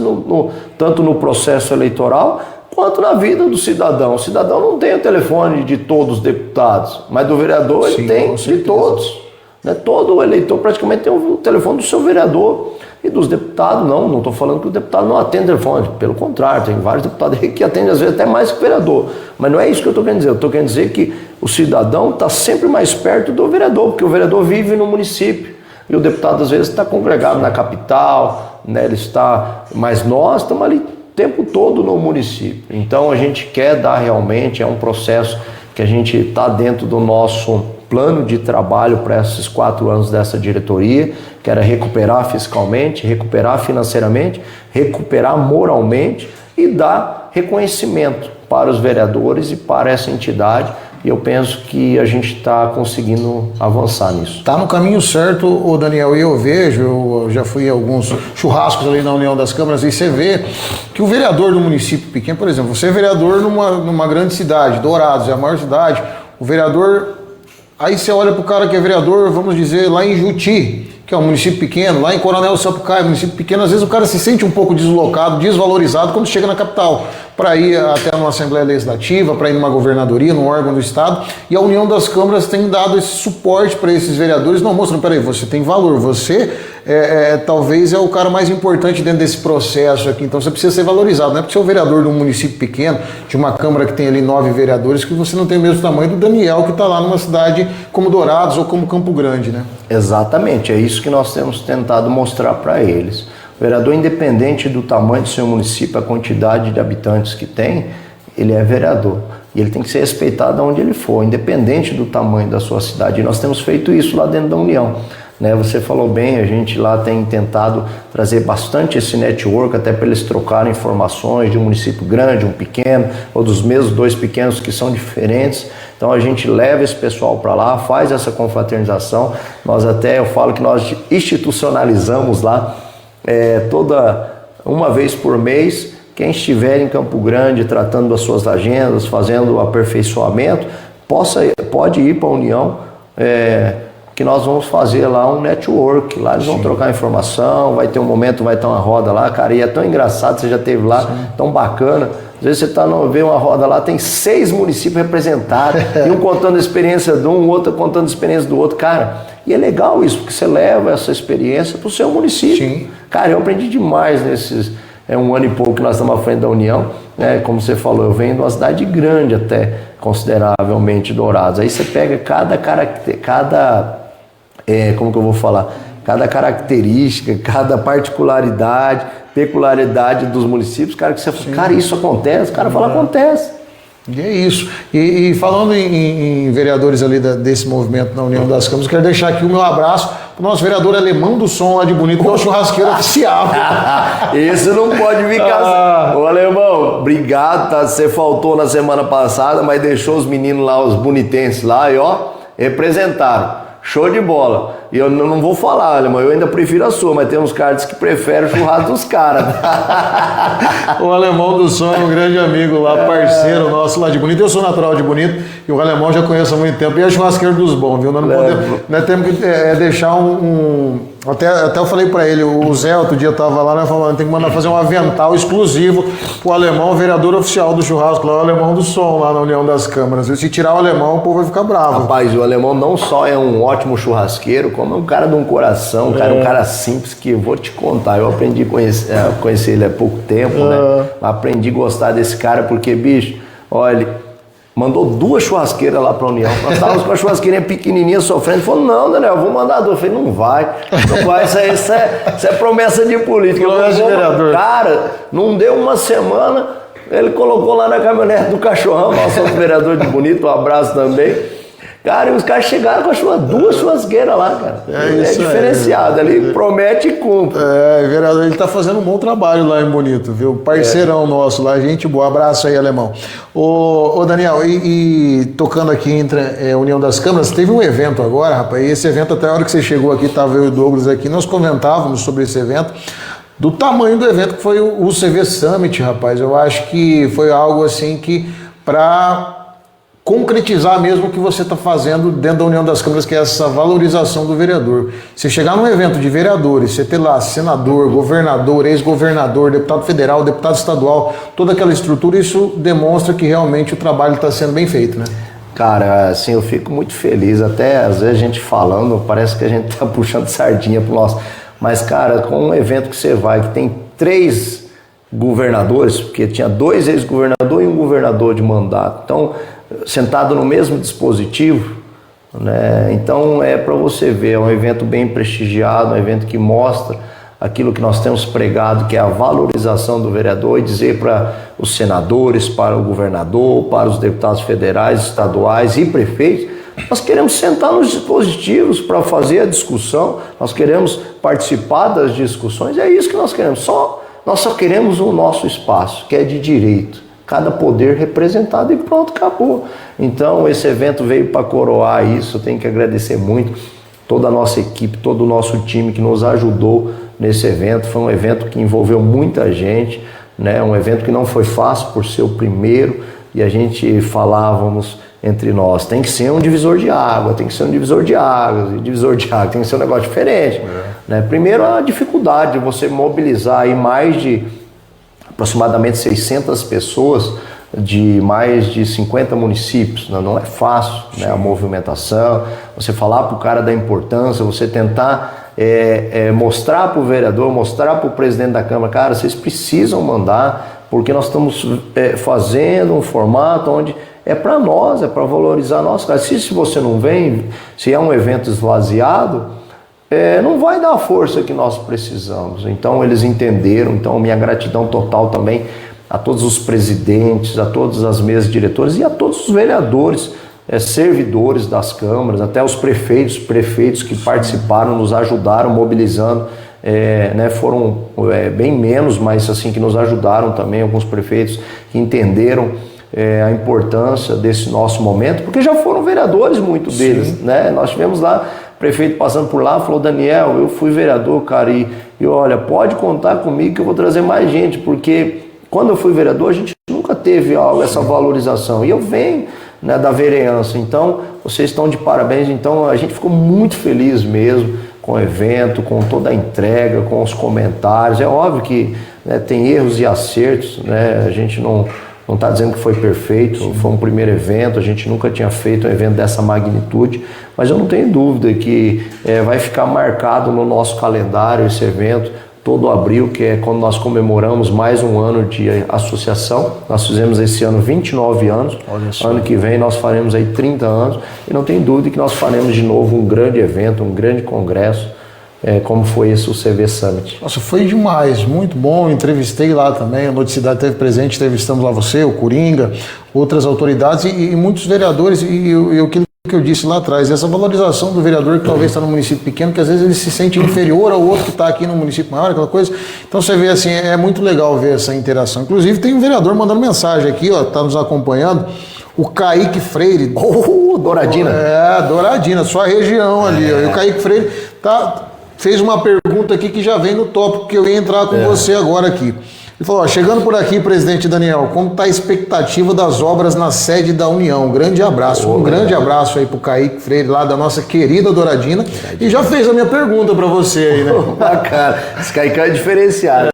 tanto no processo eleitoral, quanto na vida do cidadão. O cidadão não tem o telefone de todos os deputados, mas do vereador Sim, ele tem de todos. Né? Todo eleitor praticamente tem o telefone do seu vereador. E dos deputados, não estou falando que o deputado não atende telefone, pelo contrário, tem vários deputados aí que atendem às vezes até mais que o vereador. Mas não é isso que eu estou querendo dizer, eu estou querendo dizer que o cidadão está sempre mais perto do vereador, porque o vereador vive no município. E o deputado às vezes está congregado na capital, né? Ele está, mas nós estamos ali o tempo todo no município. Então a gente quer dar realmente, é um processo que a gente está dentro do nosso plano de trabalho para esses 4 anos dessa diretoria, que era recuperar fiscalmente, recuperar financeiramente, recuperar moralmente e dar reconhecimento para os vereadores e para essa entidade. E eu penso que a gente está conseguindo avançar nisso. Está no caminho certo, o Daniel, e eu vejo, eu já fui a alguns churrascos ali na União das Câmaras, e você vê que o vereador do município pequeno, por exemplo, você é vereador numa grande cidade, Dourados é a maior cidade, o vereador, aí você olha para o cara que é vereador, vamos dizer, lá em Juti, que é um município pequeno, lá em Coronel Sapucaia, município pequeno, às vezes o cara se sente um pouco deslocado, desvalorizado quando chega na capital, para ir até uma Assembleia Legislativa, para ir numa governadoria, num órgão do Estado, e a União das Câmaras tem dado esse suporte para esses vereadores. Não, moço, peraí, você tem valor, você talvez é o cara mais importante dentro desse processo aqui, então você precisa ser valorizado, não é porque você é o vereador de um município pequeno, de uma Câmara que tem ali 9 vereadores, que você não tem o mesmo tamanho do Daniel, que está lá numa cidade como Dourados ou como Campo Grande, né? Exatamente, é isso que nós temos tentado mostrar para eles. O vereador, independente do tamanho do seu município, a quantidade de habitantes que tem, ele é vereador. E ele tem que ser respeitado onde ele for, independente do tamanho da sua cidade. E nós temos feito isso lá dentro da União. Né? Você falou bem, a gente lá tem tentado trazer bastante esse network, até para eles trocarem informações de um município grande, um pequeno, ou dos mesmos 2 pequenos que são diferentes. Então a gente leva esse pessoal para lá, faz essa confraternização. Eu falo que nós institucionalizamos lá uma vez por mês. Quem estiver em Campo Grande tratando das suas agendas, fazendo o aperfeiçoamento, pode ir para a União, que nós vamos fazer lá um network. Lá eles vão trocar informação, vai ter um momento, vai ter uma roda lá, cara, e é tão engraçado, você já esteve lá, tão bacana. Às vezes você vê uma roda lá, tem 6 municípios representados, e um contando a experiência de um, o outro contando a experiência do outro, cara. E é legal isso, porque você leva essa experiência para o seu município. Sim. Cara, eu aprendi demais nesses... um ano e pouco que nós estamos à frente da União, né? Como você falou, eu venho de uma cidade grande até, consideravelmente Dourados. Aí você pega cada característica, cada particularidade, peculiaridade dos municípios, cara, que você fala, cara, isso acontece? O cara fala, acontece. E é isso. E falando em vereadores ali desse movimento na União das Câmaras, quero deixar aqui o meu abraço para o nosso vereador Alemão do Som lá de Bonito, que é o churrasqueiro oficial. Esse não pode ficar. Ô Alemão, obrigado, tá? Você faltou na semana passada, mas deixou os meninos lá, os bonitenses lá, e representaram. Show de bola. E eu não vou falar, Alemão, eu ainda prefiro a sua, mas tem uns caras que preferem o churrasco dos caras. O Alemão do Som é um grande amigo lá, parceiro nosso lá de Bonito. Eu sou natural de Bonito e o Alemão já conheço há muito tempo. E é churrasqueiro dos bons, viu? Nós temos que deixar Até eu falei pra ele, o Zé outro dia tava lá, né, falando, tem que mandar fazer um avental exclusivo pro Alemão, o vereador oficial do churrasco lá, o Alemão do Som lá na União das Câmaras. E se tirar o Alemão, o povo vai ficar bravo. Rapaz, o Alemão não só é um ótimo churrasqueiro, como é um cara de um coração, um cara simples, que eu vou te contar, eu aprendi a conhecer ele há pouco tempo, né? Aprendi a gostar desse cara, porque, bicho, olha, mandou 2 churrasqueiras lá pra União. Nós estávamos com a churrasqueirinha pequenininha sofrendo. Ele falou, não, Daniel, eu vou mandar 2. Eu falei, não vai. Isso é promessa de política. Promessa de vereador. Cara, não deu uma semana, ele colocou lá na caminhonete do Cachorrão, nosso outro vereador de Bonito, um abraço também. Cara, e os caras chegaram com as 2 churrasqueiras lá, cara. É diferenciado, ele promete e cumpre. Vereador, ele tá fazendo um bom trabalho lá em Bonito, viu? Parceirão nosso lá, gente boa. Abraço aí, Alemão. Ô Daniel, e tocando aqui entre União das Câmaras, teve um evento agora, rapaz, e esse evento, até a hora que você chegou aqui, tava eu e o Douglas aqui, nós comentávamos sobre esse evento, do tamanho do evento que foi o CV Summit, rapaz. Eu acho que foi algo assim que, para concretizar mesmo o que você está fazendo dentro da União das Câmaras, que é essa valorização do vereador. Você chegar num evento de vereadores, você ter lá senador, governador, ex-governador, deputado federal, deputado estadual, toda aquela estrutura, isso demonstra que realmente o trabalho está sendo bem feito, né? Cara, assim, eu fico muito feliz, até às vezes a gente falando, parece que a gente tá puxando sardinha pro nosso, mas cara, com um evento que você vai, que tem 3 governadores, porque tinha 2 ex-governadores e um governador de mandato, então sentado no mesmo dispositivo, né? Então é para você ver, é um evento bem prestigiado, um evento que mostra aquilo que nós temos pregado, que é a valorização do vereador, e dizer para os senadores, para o governador, para os deputados federais, estaduais e prefeitos, nós queremos sentar nos dispositivos para fazer a discussão, nós queremos participar das discussões, é isso que nós queremos, nós só queremos o nosso espaço, que é de direito. Cada poder representado e pronto, acabou. Então esse evento veio para coroar isso, eu tenho que agradecer muito toda a nossa equipe, todo o nosso time que nos ajudou nesse evento. Foi um evento que envolveu muita gente, né? Um evento que não foi fácil por ser o primeiro, e a gente falávamos entre nós, tem que ser um divisor de água, tem que ser um divisor de águas, divisor de água tem que ser um negócio diferente. Né? Primeiro a dificuldade de você mobilizar aí mais de aproximadamente 600 pessoas de mais de 50 municípios, não é fácil, né, a movimentação, você falar para o cara da importância, você tentar mostrar para o vereador, mostrar para o presidente da Câmara, cara, vocês precisam mandar, porque nós estamos fazendo um formato onde é para nós, é para valorizar nós. Se você não vem, se é um evento esvaziado, não vai dar a força que nós precisamos. Então eles entenderam, então minha gratidão total também a todos os presidentes, a todas as mesas diretoras e a todos os vereadores, servidores das câmaras, até os prefeitos que participaram, nos ajudaram, mobilizando, né, foram bem menos, mas assim que nos ajudaram também, alguns prefeitos que entenderam a importância desse nosso momento, porque já foram vereadores, muito deles, né? Nós tivemos lá, o prefeito passando por lá, falou, Daniel, eu fui vereador, cara, e olha, pode contar comigo que eu vou trazer mais gente, porque quando eu fui vereador, a gente nunca teve essa valorização, e eu venho, né, da vereança, então vocês estão de parabéns, então a gente ficou muito feliz mesmo com o evento, com toda a entrega, com os comentários. É óbvio que, né, tem erros e acertos, né? A gente não está dizendo que foi perfeito, foi um primeiro evento, a gente nunca tinha feito um evento dessa magnitude, mas eu não tenho dúvida que vai ficar marcado no nosso calendário esse evento, todo abril, que é quando nós comemoramos mais um ano de associação. Nós fizemos esse ano 29 anos, ano que vem nós faremos aí 30 anos, e não tem dúvida que nós faremos de novo um grande evento, um grande congresso, como foi esse o CV Summit. Nossa, foi demais, muito bom, entrevistei lá também, a Noticidade esteve presente, entrevistamos lá você, o Coringa, outras autoridades e muitos vereadores, e aquilo que eu disse lá atrás, essa valorização do vereador que talvez está no município pequeno, que às vezes ele se sente inferior ao outro que está aqui no município maior, aquela coisa. Então você vê assim, é muito legal ver essa interação. Inclusive tem um vereador mandando mensagem aqui, ó, está nos acompanhando, o Kaique Freire. Douradina. Douradina, sua região ali. Ó. E o Kaique Freire fez uma pergunta aqui que já vem no tópico que eu ia entrar com você agora aqui. Ele falou, ó, chegando por aqui, presidente Daniel, como está a expectativa das obras na sede da União? Grande abraço. Grande abraço aí pro Kaique Freire, lá da nossa querida Douradina. E já fez a minha pergunta para você aí, né? Bacana. Esse Kaique é diferenciado.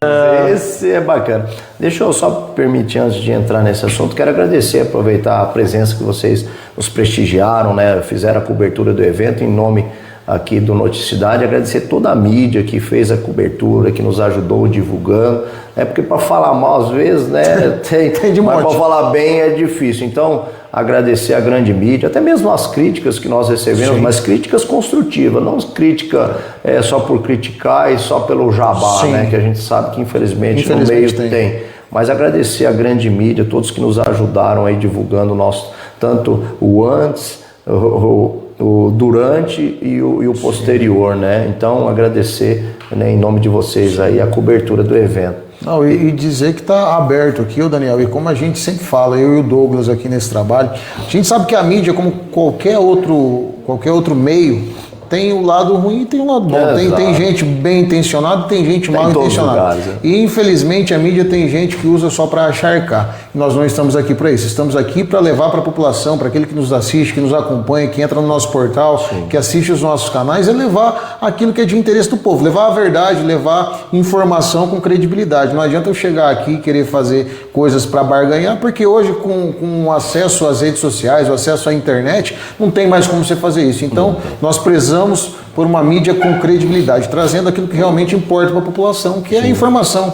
Esse é bacana. Deixa eu só permitir, antes de entrar nesse assunto, quero agradecer, aproveitar a presença que vocês nos prestigiaram, né? Fizeram a cobertura do evento em nome aqui do Noticidade, agradecer toda a mídia que fez a cobertura, que nos ajudou divulgando, porque para falar mal às vezes, né, tem de mas para falar bem é difícil, então agradecer a grande mídia, até mesmo as críticas que nós recebemos, mas críticas construtivas, não crítica só por criticar e só pelo jabá, né, que a gente sabe que infelizmente no meio tem. Mas agradecer a grande mídia, todos que nos ajudaram aí divulgando o nosso, tanto o antes, o durante e o posterior, né? Então, agradecer, né, em nome de vocês aí a cobertura do evento. Não, e dizer que está aberto aqui, o Daniel, e como a gente sempre fala, eu e o Douglas aqui nesse trabalho, a gente sabe que a mídia, como qualquer outro meio, tem o lado ruim e tem o lado bom. Tem gente bem intencionada e tem gente mal intencionada. E infelizmente a mídia tem gente que usa só para acharcar. E nós não estamos aqui para isso. Estamos aqui para levar para a população, para aquele que nos assiste, que nos acompanha, que entra no nosso portal, que assiste os nossos canais, é levar aquilo que é de interesse do povo. Levar a verdade, levar informação com credibilidade. Não adianta eu chegar aqui e querer fazer coisas para barganhar, porque hoje com o acesso às redes sociais, o acesso à internet, não tem mais como você fazer isso. Então, nós prezamos por uma mídia com credibilidade, trazendo aquilo que realmente importa para a população, que é a informação.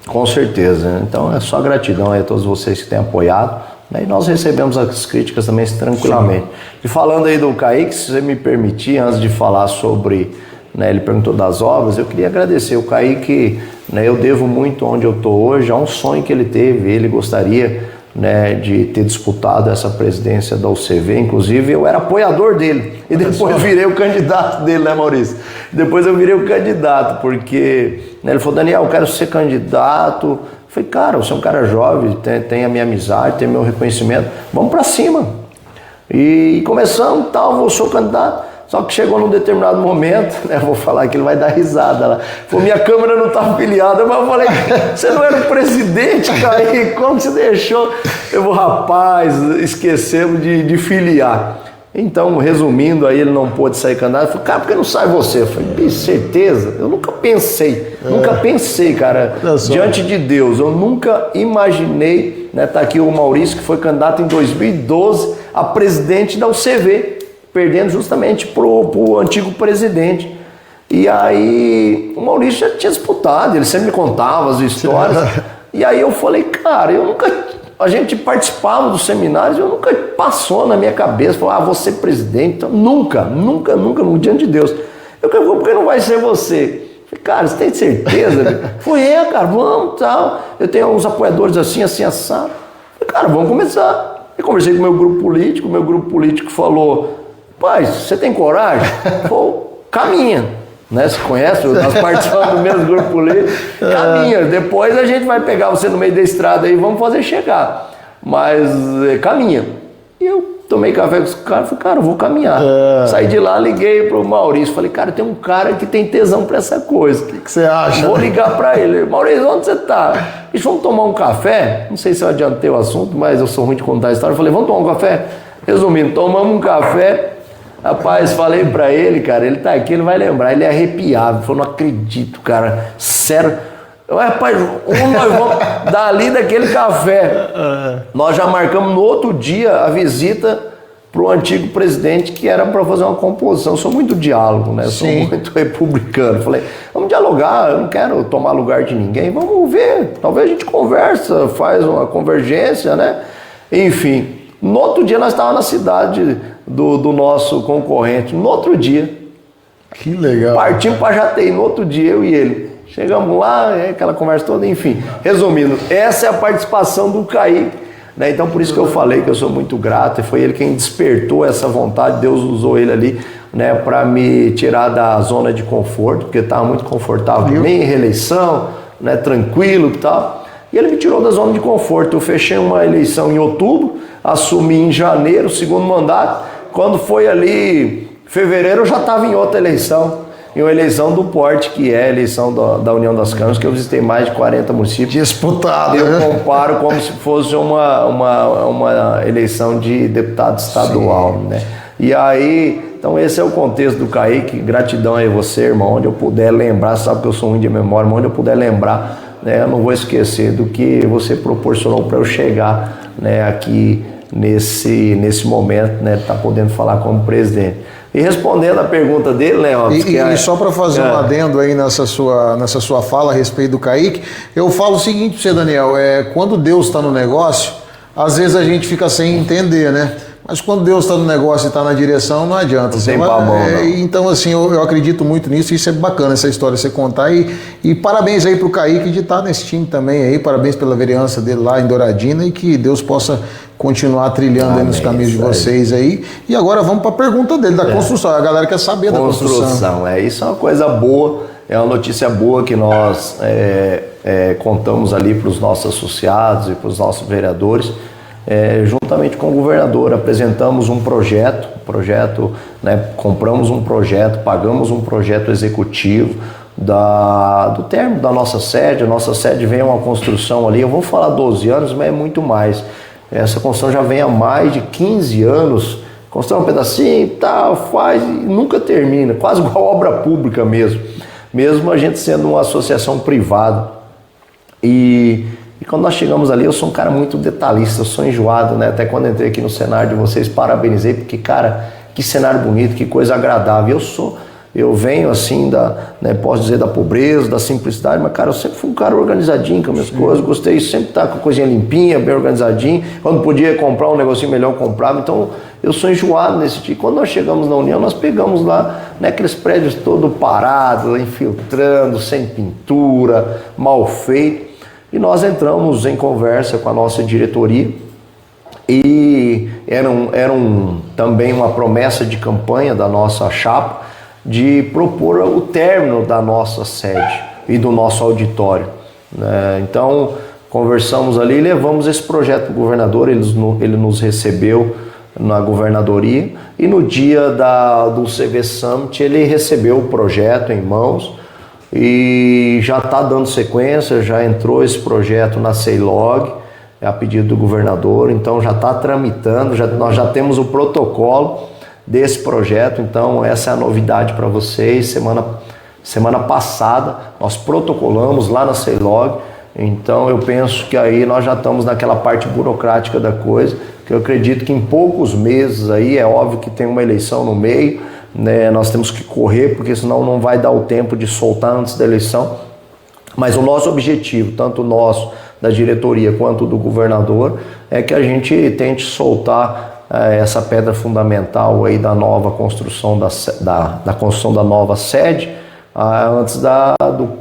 Com certeza. Então é só gratidão aí a todos vocês que têm apoiado, né? E nós recebemos as críticas também tranquilamente. E falando aí do Kaique, se você me permitir, antes de falar sobre, né, ele perguntou das obras, eu queria agradecer o Kaique, né, eu devo muito onde eu estou hoje, a um sonho que ele teve, ele gostaria, né, de ter disputado essa presidência da UCV, inclusive eu era apoiador dele, e depois virei o candidato dele, né, Maurício? Depois eu virei o candidato, porque, né, ele falou, Daniel, eu quero ser candidato. Eu falei, cara, você é um cara jovem, tem a minha amizade, tem meu reconhecimento, vamos pra cima. E começamos, tal, vou ser o candidato. Só que chegou num determinado momento, né, vou falar que ele vai dar risada lá. Falou, minha câmera não tá afiliada. Mas eu falei, você não era o presidente, Kaique, como você deixou? Eu vou, rapaz, esquecemos de filiar. Então, resumindo, aí ele não pôde sair candidato. Eu falei, cara, por que não sai você? Eu falei, certeza? Eu nunca pensei, cara, diante de Deus, eu nunca imaginei, né, tá aqui o Maurício, que foi candidato em 2012 a presidente da UCV, perdendo justamente pro antigo presidente. E aí o Maurício já tinha disputado, ele sempre me contava as histórias. E aí eu falei, cara, a gente participava dos seminários, eu nunca passou na minha cabeça, falar, vou ser presidente. Então, nunca, diante de Deus. Eu falei, por que não vai ser você? Eu falei, cara, você tem certeza? Foi, cara, vamos, tal. Eu tenho uns apoiadores assim, assado. Eu falei, cara, vamos começar. Eu conversei com o meu grupo político falou, pai, você tem coragem? Pô, caminha, né? Você conhece? Nós participamos do mesmo grupo político. Caminha. Depois a gente vai pegar você no meio da estrada aí e vamos fazer chegar. mas caminha. E eu tomei café com os caras, falei, cara, eu vou caminhar. Saí de lá, liguei pro Maurício, falei, cara, tem um cara que tem tesão pra essa coisa. O que você acha? Vou ligar pra ele. Maurício, onde você tá? Eles vamos tomar um café? Não sei se eu adiantei o assunto, mas eu sou ruim de contar a história. Eu falei, vamos tomar um café? Resumindo, tomamos um café. Rapaz, falei pra ele, cara, ele tá aqui, ele vai lembrar. Ele é arrepiado. Falou, não acredito, cara. Sério. Rapaz, nós vamos dali daquele café. Nós já marcamos no outro dia a visita pro antigo presidente, que era para fazer uma composição. Eu sou muito diálogo, né? Eu sou muito republicano. Falei, vamos dialogar, eu não quero tomar lugar de ninguém, vamos ver. Talvez a gente conversa, faz uma convergência, né? Enfim, no outro dia nós estávamos na cidade do nosso concorrente. No outro dia. Que legal. Partimos para Jataí, no outro dia, eu e ele. Chegamos lá, aquela conversa toda, enfim. Resumindo, essa é a participação do Kaique, né? Então por isso que eu falei que eu sou muito grato, e foi ele quem despertou essa vontade, Deus usou ele ali, né, para me tirar da zona de conforto, porque estava muito confortável, nem em reeleição, né, tranquilo e tal. E ele me tirou da zona de conforto. Eu fechei uma eleição em outubro, assumi em janeiro, segundo mandato. Quando foi ali fevereiro, eu já estava em outra eleição. Em uma eleição do porte, que é a eleição da União das Câmaras, que eu visitei mais de 40 municípios. Disputado. Eu comparo como se fosse uma eleição de deputado estadual, né? E aí, então esse é o contexto do Kaique. Gratidão aí você, irmão, onde eu puder lembrar, sabe que eu sou ruim de memória, mas onde eu puder lembrar, né, eu não vou esquecer do que você proporcionou para eu chegar, né, aqui nesse momento, né, tá podendo falar como presidente. E respondendo a pergunta dele, né? E só para fazer um adendo aí nessa sua fala a respeito do Kaique, eu falo o seguinte para você, Daniel, quando Deus está no negócio, às vezes a gente fica sem entender, né? Mas quando Deus está no negócio e está na direção, não adianta. Não tem pra mão, não. Então, assim, eu acredito muito nisso, e isso é bacana, essa história, você contar. E parabéns aí pro Kaique de estar nesse time também aí, parabéns pela vereança dele lá em Douradina, e que Deus possa continuar trilhando aí nos caminhos de vocês aí. E agora vamos para a pergunta dele, da construção. A galera quer saber da construção. Isso é uma coisa boa, é uma notícia boa que nós contamos ali para os nossos associados e para os nossos vereadores. Juntamente com o governador, apresentamos um projeto, né, compramos um projeto, pagamos um projeto executivo do término da nossa sede. A nossa sede vem uma construção ali, eu vou falar 12 anos, mas é muito mais. Essa construção já vem há mais de 15 anos, constrói um pedacinho e tal, faz e nunca termina, quase igual obra pública mesmo a gente sendo uma associação privada. E quando nós chegamos ali, eu sou um cara muito detalhista, eu sou enjoado, né? Até quando entrei aqui no cenário de vocês, parabenizei, porque, cara, que cenário bonito, que coisa agradável. Eu venho assim, posso dizer, da pobreza, da simplicidade, mas, cara, eu sempre fui um cara organizadinho com as minhas coisas, gostei sempre de estar com a coisinha limpinha, bem organizadinho. Quando podia comprar um negocinho melhor, eu comprava. Então, eu sou enjoado nesse tipo. Quando nós chegamos na União, nós pegamos lá, né, aqueles prédios todos parados, infiltrando, sem pintura, mal feito. E nós entramos em conversa com a nossa diretoria, e era também uma promessa de campanha da nossa chapa de propor o término da nossa sede e do nosso auditório, né? Então, conversamos ali, levamos esse projeto para o governador, ele nos recebeu na governadoria, e no dia do CV Summit ele recebeu o projeto em mãos, e já está dando sequência, já entrou esse projeto na CEILOG, a pedido do governador, então já está tramitando, nós já temos o protocolo desse projeto. Então essa é a novidade para vocês. Semana passada nós protocolamos lá na CEILOG, então eu penso que aí nós já estamos naquela parte burocrática da coisa, que eu acredito que em poucos meses aí, é óbvio que tem uma eleição no meio, né, nós temos que correr, porque senão não vai dar o tempo de soltar antes da eleição. Mas o nosso objetivo, tanto nosso, da diretoria, quanto do governador, é que a gente tente soltar essa pedra fundamental aí da nova construção, da construção da nova sede, antes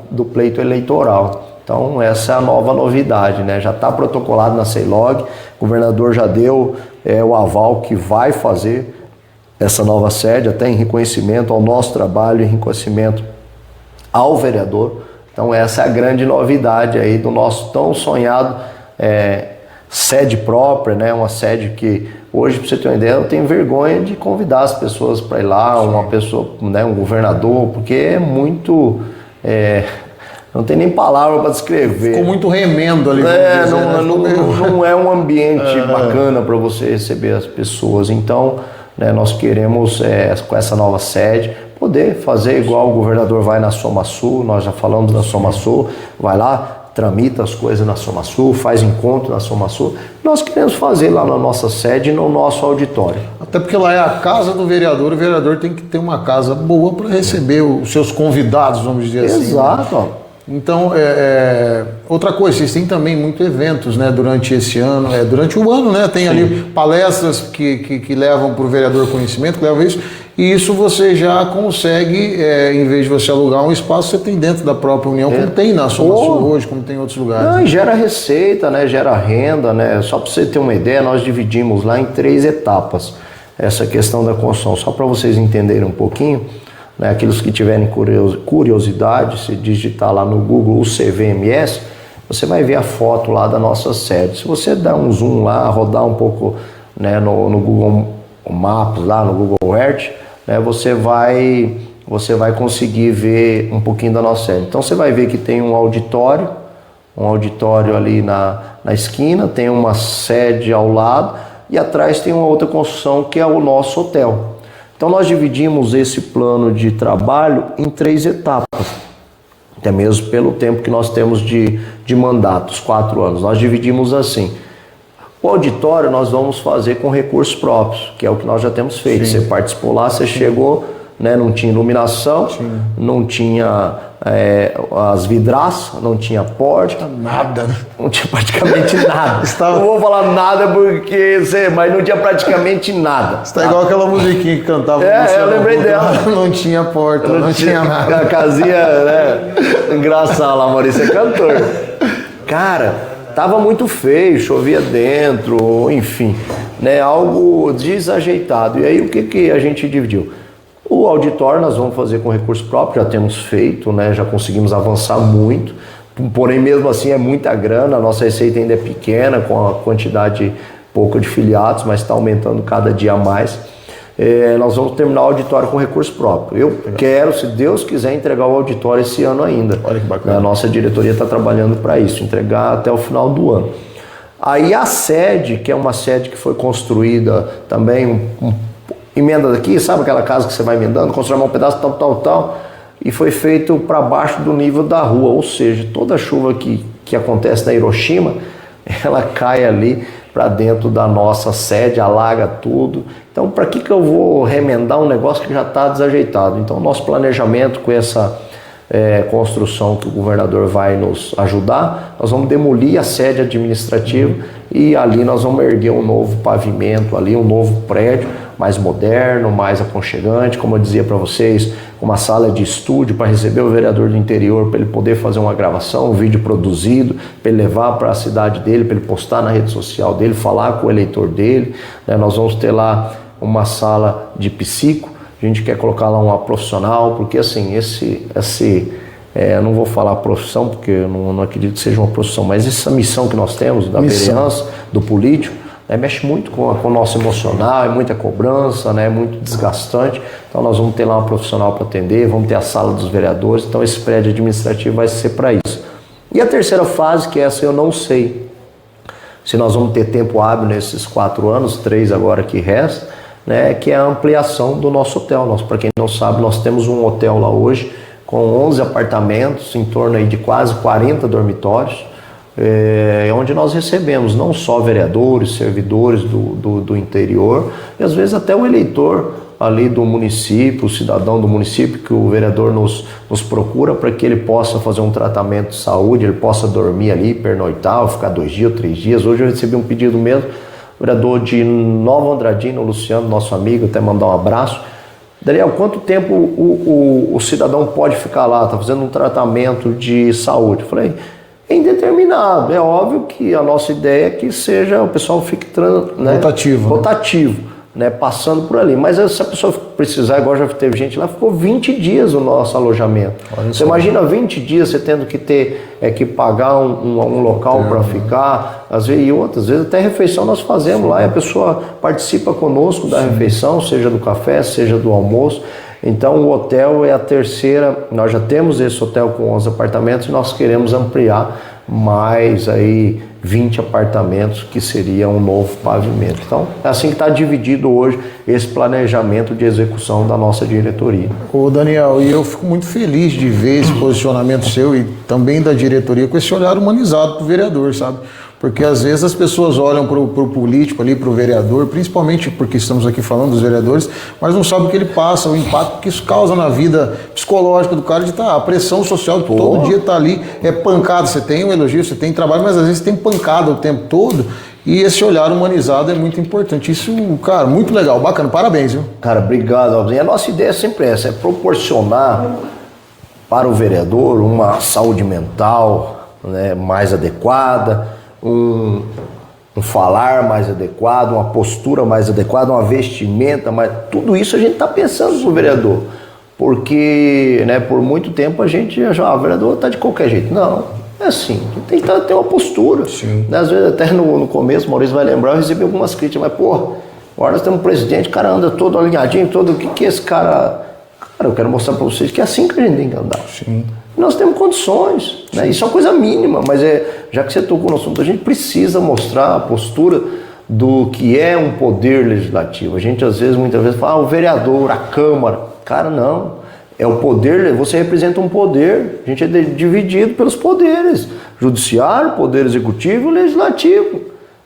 do pleito eleitoral. Então essa é a nova novidade, né? Já está protocolado na CEILOG, o governador já deu o aval que vai fazer essa nova sede, até em reconhecimento ao nosso trabalho, em reconhecimento ao vereador. Então essa é a grande novidade aí do nosso tão sonhado sede própria, né? Uma sede que hoje, para você ter uma ideia, eu tenho vergonha de convidar as pessoas para ir lá, uma pessoa, né, um governador, porque é muito... não tem nem palavra para descrever. Ficou muito remendo ali. Não é um ambiente bacana para você receber as pessoas. Então, né, nós queremos, com essa nova sede, poder fazer igual o governador vai na SomaSul. Nós já falamos da SomaSul, vai lá, tramita as coisas na SomaSul, faz encontro na SomaSul. Nós queremos fazer lá na nossa sede, no nosso auditório. Até porque lá é a casa do vereador, o vereador tem que ter uma casa boa para receber os seus convidados, vamos dizer assim. Exato. Então, outra coisa, vocês têm também muitos eventos, né, durante esse ano, durante o ano, né, tem Sim. ali palestras que levam para o vereador conhecimento, que levam isso, e isso você já consegue, em vez de você alugar um espaço, você tem dentro da própria União, como tem na SomaSul hoje, como tem em outros lugares. Não, e gera receita, né, gera renda, né, só para você ter uma ideia, nós dividimos lá em 3 etapas essa questão da construção, só para vocês entenderem um pouquinho. Né, aqueles que tiverem curiosidade, se digitar lá no Google o CVMS, você vai ver a foto lá da nossa sede. Se você dar um zoom lá, rodar um pouco, né, no Google Maps, lá no Google Earth, né, você vai conseguir ver um pouquinho da nossa sede. Então você vai ver que tem um auditório ali na esquina, tem uma sede ao lado e atrás tem uma outra construção que é o nosso hotel. Então nós dividimos esse plano de trabalho em 3 etapas, até mesmo pelo tempo que nós temos de mandatos, 4 anos. Nós dividimos assim: o auditório nós vamos fazer com recursos próprios, que é o que nós já temos feito. Sim. Você participou lá, você Sim. chegou, né, não tinha iluminação, Sim. não tinha as vidraças, não tinha porta. Nada. Não tinha praticamente nada. Não vou falar nada porque mas não tinha praticamente nada. Está igual aquela musiquinha que cantava. Eu lembrei dela. Não tinha porta, não tinha nada. A casinha, né? Engraçado lá, Maurício é cantor. Cara, tava muito feio, chovia dentro, enfim, né? Algo desajeitado. E aí o que a gente dividiu? O auditório nós vamos fazer com recurso próprio, já temos feito, né? Já conseguimos avançar muito, porém mesmo assim é muita grana, a nossa receita ainda é pequena, com a quantidade pouca de filiados, mas está aumentando cada dia mais. Nós vamos terminar o auditório com recurso próprio. Eu quero, se Deus quiser, entregar o auditório esse ano ainda. Olha que bacana. A nossa diretoria está trabalhando para isso, entregar até o final do ano. Aí a sede, que é uma sede que foi construída também, emenda daqui, sabe aquela casa que você vai emendando, constrói um pedaço, tal, e foi feito para baixo do nível da rua, ou seja, toda a chuva que acontece na Hiroshima, ela cai ali para dentro da nossa sede, alaga tudo. Então, para que eu vou remendar um negócio que já está desajeitado? Então, nosso planejamento com essa construção que o governador vai nos ajudar, nós vamos demolir a sede administrativa e ali nós vamos erguer um novo pavimento, ali um novo prédio, mais moderno, mais aconchegante, como eu dizia para vocês, uma sala de estúdio para receber o vereador do interior, para ele poder fazer uma gravação, um vídeo produzido, para ele levar para a cidade dele, para ele postar na rede social dele, falar com o eleitor dele, né? Nós vamos ter lá uma sala de psico, a gente quer colocar lá uma profissional, porque assim, eu não vou falar profissão, porque eu não acredito que seja uma profissão, mas essa missão que nós temos da vereança, do político, mexe muito com o nosso emocional, é muita cobrança, né, é muito desgastante. Então nós vamos ter lá uma profissional para atender, vamos ter a sala dos vereadores, então esse prédio administrativo vai ser para isso. E a terceira fase, que essa eu não sei se nós vamos ter tempo hábil nesses 4 anos, 3 agora que resta, né, que é a ampliação do nosso hotel. Para quem não sabe, nós temos um hotel lá hoje com 11 apartamentos, em torno aí de quase 40 dormitórios, onde nós recebemos não só vereadores, servidores do interior, e às vezes até o eleitor ali do município, o cidadão do município, que o vereador nos procura para que ele possa fazer um tratamento de saúde, ele possa dormir ali, pernoitar, ficar 2 dias, 3 dias. Hoje eu recebi um pedido mesmo, o vereador de Nova Andradina, o Luciano, nosso amigo, até mandar um abraço. Daniel, quanto tempo o cidadão pode ficar lá? Está fazendo um tratamento de saúde. Eu falei, é indeterminado. É óbvio que a nossa ideia é que seja, o pessoal fique rotativo. né, passando por ali. Mas se a pessoa precisar, igual já teve gente lá, ficou 20 dias o nosso alojamento. Você imagina 20 dias você tendo que ter que pagar um local para ficar, às vezes até refeição nós fazemos lá, e a pessoa participa conosco da refeição, seja do café, seja do almoço. Então o hotel é a terceira, nós já temos esse hotel com 11 apartamentos e nós queremos ampliar mais aí 20 apartamentos, que seria um novo pavimento. Então é assim que está dividido hoje esse planejamento de execução da nossa diretoria. Ô Daniel, e eu fico muito feliz de ver esse posicionamento seu e também da diretoria com esse olhar humanizado para o vereador, sabe? Porque às vezes as pessoas olham para o político ali, para o vereador, principalmente porque estamos aqui falando dos vereadores, mas não sabem o que ele passa, o impacto que isso causa na vida psicológica do cara, de a pressão social de todo dia tá ali, é pancada, você tem um elogio, você tem trabalho, mas às vezes tem pancada o tempo todo, e esse olhar humanizado é muito importante. Isso, cara, muito legal, bacana, parabéns, viu? Cara, obrigado, Alvin. A nossa ideia é sempre essa, é proporcionar para o vereador uma saúde mental, né, mais adequada, um falar mais adequado, uma postura mais adequada, uma vestimenta mais... Tudo isso a gente está pensando no vereador, porque, né, por muito tempo a gente já, o vereador está de qualquer jeito. Não, é assim, tem que ter uma postura. Né, às vezes até no começo, o Maurício vai lembrar, eu recebi algumas críticas, mas pô, agora nós temos um presidente, o cara anda todo alinhadinho, todo, o que é esse cara? Cara, eu quero mostrar para vocês que é assim que a gente tem que andar. Sim. Nós temos condições, né? Isso é uma coisa mínima, mas já que você tocou no assunto, a gente precisa mostrar a postura do que é um poder legislativo. A gente muitas vezes fala, o vereador, a Câmara. Cara, não. É o poder, você representa um poder. A gente é dividido pelos poderes. Judiciário, poder executivo e legislativo.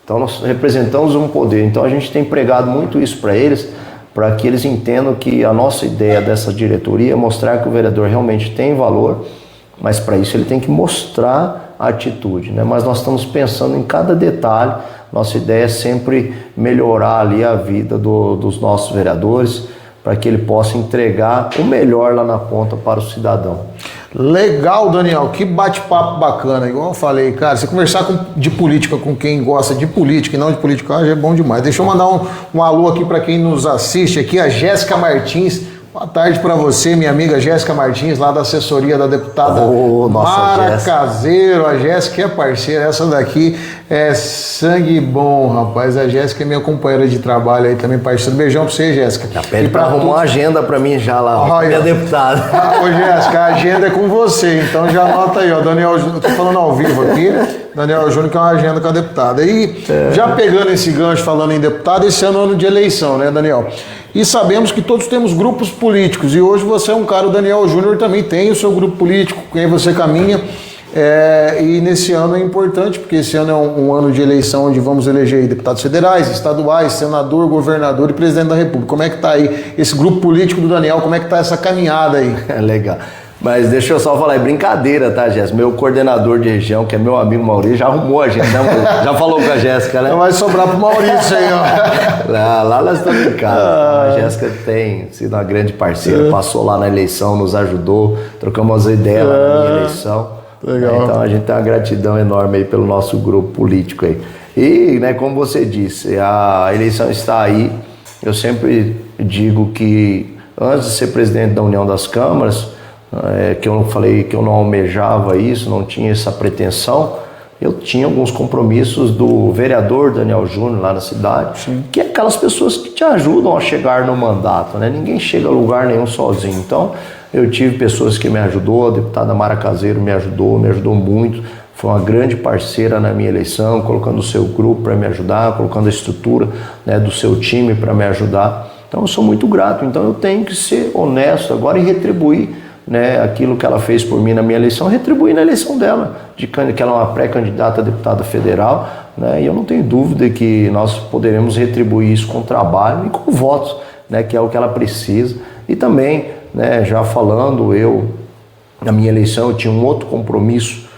Então nós representamos um poder. Então a gente tem pregado muito isso para eles, para que eles entendam que a nossa ideia dessa diretoria é mostrar que o vereador realmente tem valor, mas para isso ele tem que mostrar a atitude, né? Mas nós estamos pensando em cada detalhe. Nossa ideia é sempre melhorar ali a vida dos nossos vereadores, para que ele possa entregar o melhor lá na ponta para o cidadão. Legal, Daniel, que bate-papo bacana. Igual eu falei, cara, você conversar de política com quem gosta de política e não de politicagem é bom demais. Deixa eu mandar um alô aqui para quem nos assiste aqui, a Jéssica Martins. Boa tarde para você, minha amiga Jéssica Martins, lá da assessoria da deputada Mara Caseiro. A Jéssica é parceira, essa daqui é sangue bom, rapaz. A Jéssica é minha companheira de trabalho aí também, parceira. Beijão pra você, Jéssica. Já pede pra arrumar uma agenda pra mim já lá, ó, minha deputada. Ô, Jéssica, a agenda é com você, então já anota aí, ó. Daniel Júnior, eu tô falando ao vivo aqui. Daniel Júnior, que é uma agenda com a deputada. E já pegando esse gancho, falando em deputado, esse ano é ano de eleição, né, Daniel? E sabemos que todos temos grupos políticos, e hoje você é um cara, o Daniel Júnior também tem o seu grupo político, com quem você caminha, e nesse ano é importante, porque esse ano é um ano de eleição onde vamos eleger deputados federais, estaduais, senador, governador e presidente da República. Como é que tá aí esse grupo político do Daniel, como é que tá essa caminhada aí? Legal. Mas deixa eu só falar, é brincadeira, tá, Jéssica? Meu coordenador de região, que é meu amigo Maurício, já arrumou a gente, já falou com a Jéssica, né? Então vai sobrar pro Maurício aí, ó. Lá nós estamos em casa. A Jéssica tem sido uma grande parceira, passou lá na eleição, nos ajudou, trocamos as ideias lá na minha eleição. Legal. Então a gente tem uma gratidão enorme aí pelo nosso grupo político aí. E, né, como você disse, a eleição está aí. Eu sempre digo que antes de ser presidente da União das Câmaras, que eu falei que eu não almejava isso, não tinha essa pretensão, eu tinha alguns compromissos do vereador Daniel Júnior lá na cidade. Sim. Que é aquelas pessoas que te ajudam a chegar no mandato, né? Ninguém chega a lugar nenhum sozinho. Então, eu tive pessoas que me ajudou, a deputada Mara Caseiro me ajudou muito, foi uma grande parceira na minha eleição, colocando o seu grupo para me ajudar, colocando a estrutura, né, do seu time para me ajudar. Então, eu sou muito grato. Então, eu tenho que ser honesto agora e retribuir, né, aquilo que ela fez por mim na minha eleição, retribuir na eleição dela, que ela é uma pré-candidata a deputada federal, né, e eu não tenho dúvida que nós poderemos retribuir isso com trabalho e com votos, né, que é o que ela precisa. E também, né, já falando, na minha eleição eu tinha um outro compromisso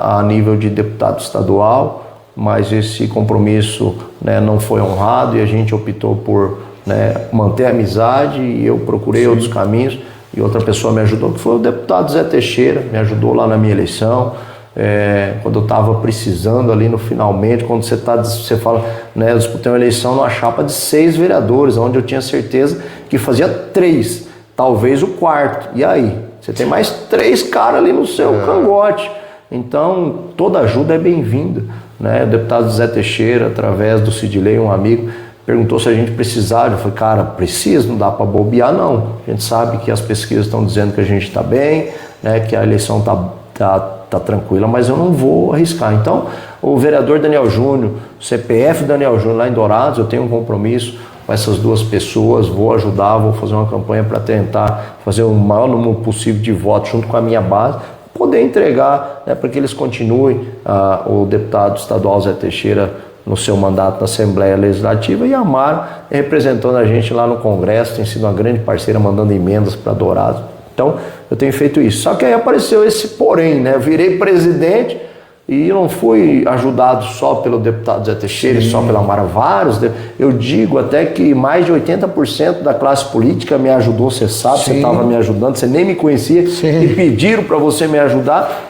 a nível de deputado estadual, mas esse compromisso, né, não foi honrado e a gente optou por, né, manter a amizade, e eu procurei outros caminhos. E outra pessoa me ajudou, que foi o deputado Zé Teixeira, me ajudou lá na minha eleição. quando eu estava precisando ali no finalmente, quando você fala, né, eu disputei uma eleição numa chapa de 6 vereadores, onde eu tinha certeza que fazia 3, talvez o quarto. E aí? Você tem mais 3 caras ali no seu cangote. Então, toda ajuda é bem-vinda, né? O deputado Zé Teixeira, através do Sidilei, um amigo, perguntou se a gente precisava. Eu falei, cara, precisa, não dá para bobear, não. A gente sabe que as pesquisas estão dizendo que a gente está bem, né, que a eleição tá tranquila, mas eu não vou arriscar. Então, o vereador Daniel Júnior, o CPF Daniel Júnior lá em Dourados, eu tenho um compromisso com essas 2 pessoas, vou ajudar, vou fazer uma campanha para tentar fazer o maior número possível de votos junto com a minha base, poder entregar, né, para que eles continuem o deputado estadual Zé Teixeira no seu mandato na Assembleia Legislativa, e a Mara representando a gente lá no Congresso, tem sido uma grande parceira, mandando emendas para Dourados. Então, eu tenho feito isso. Só que aí apareceu esse porém, né? Eu virei presidente e não fui ajudado só pelo deputado Zé Teixeira e só pela Mara, vários. Eu digo até que mais de 80% da classe política me ajudou, você sabe, você estava me ajudando, você nem me conhecia e pediram para você me ajudar.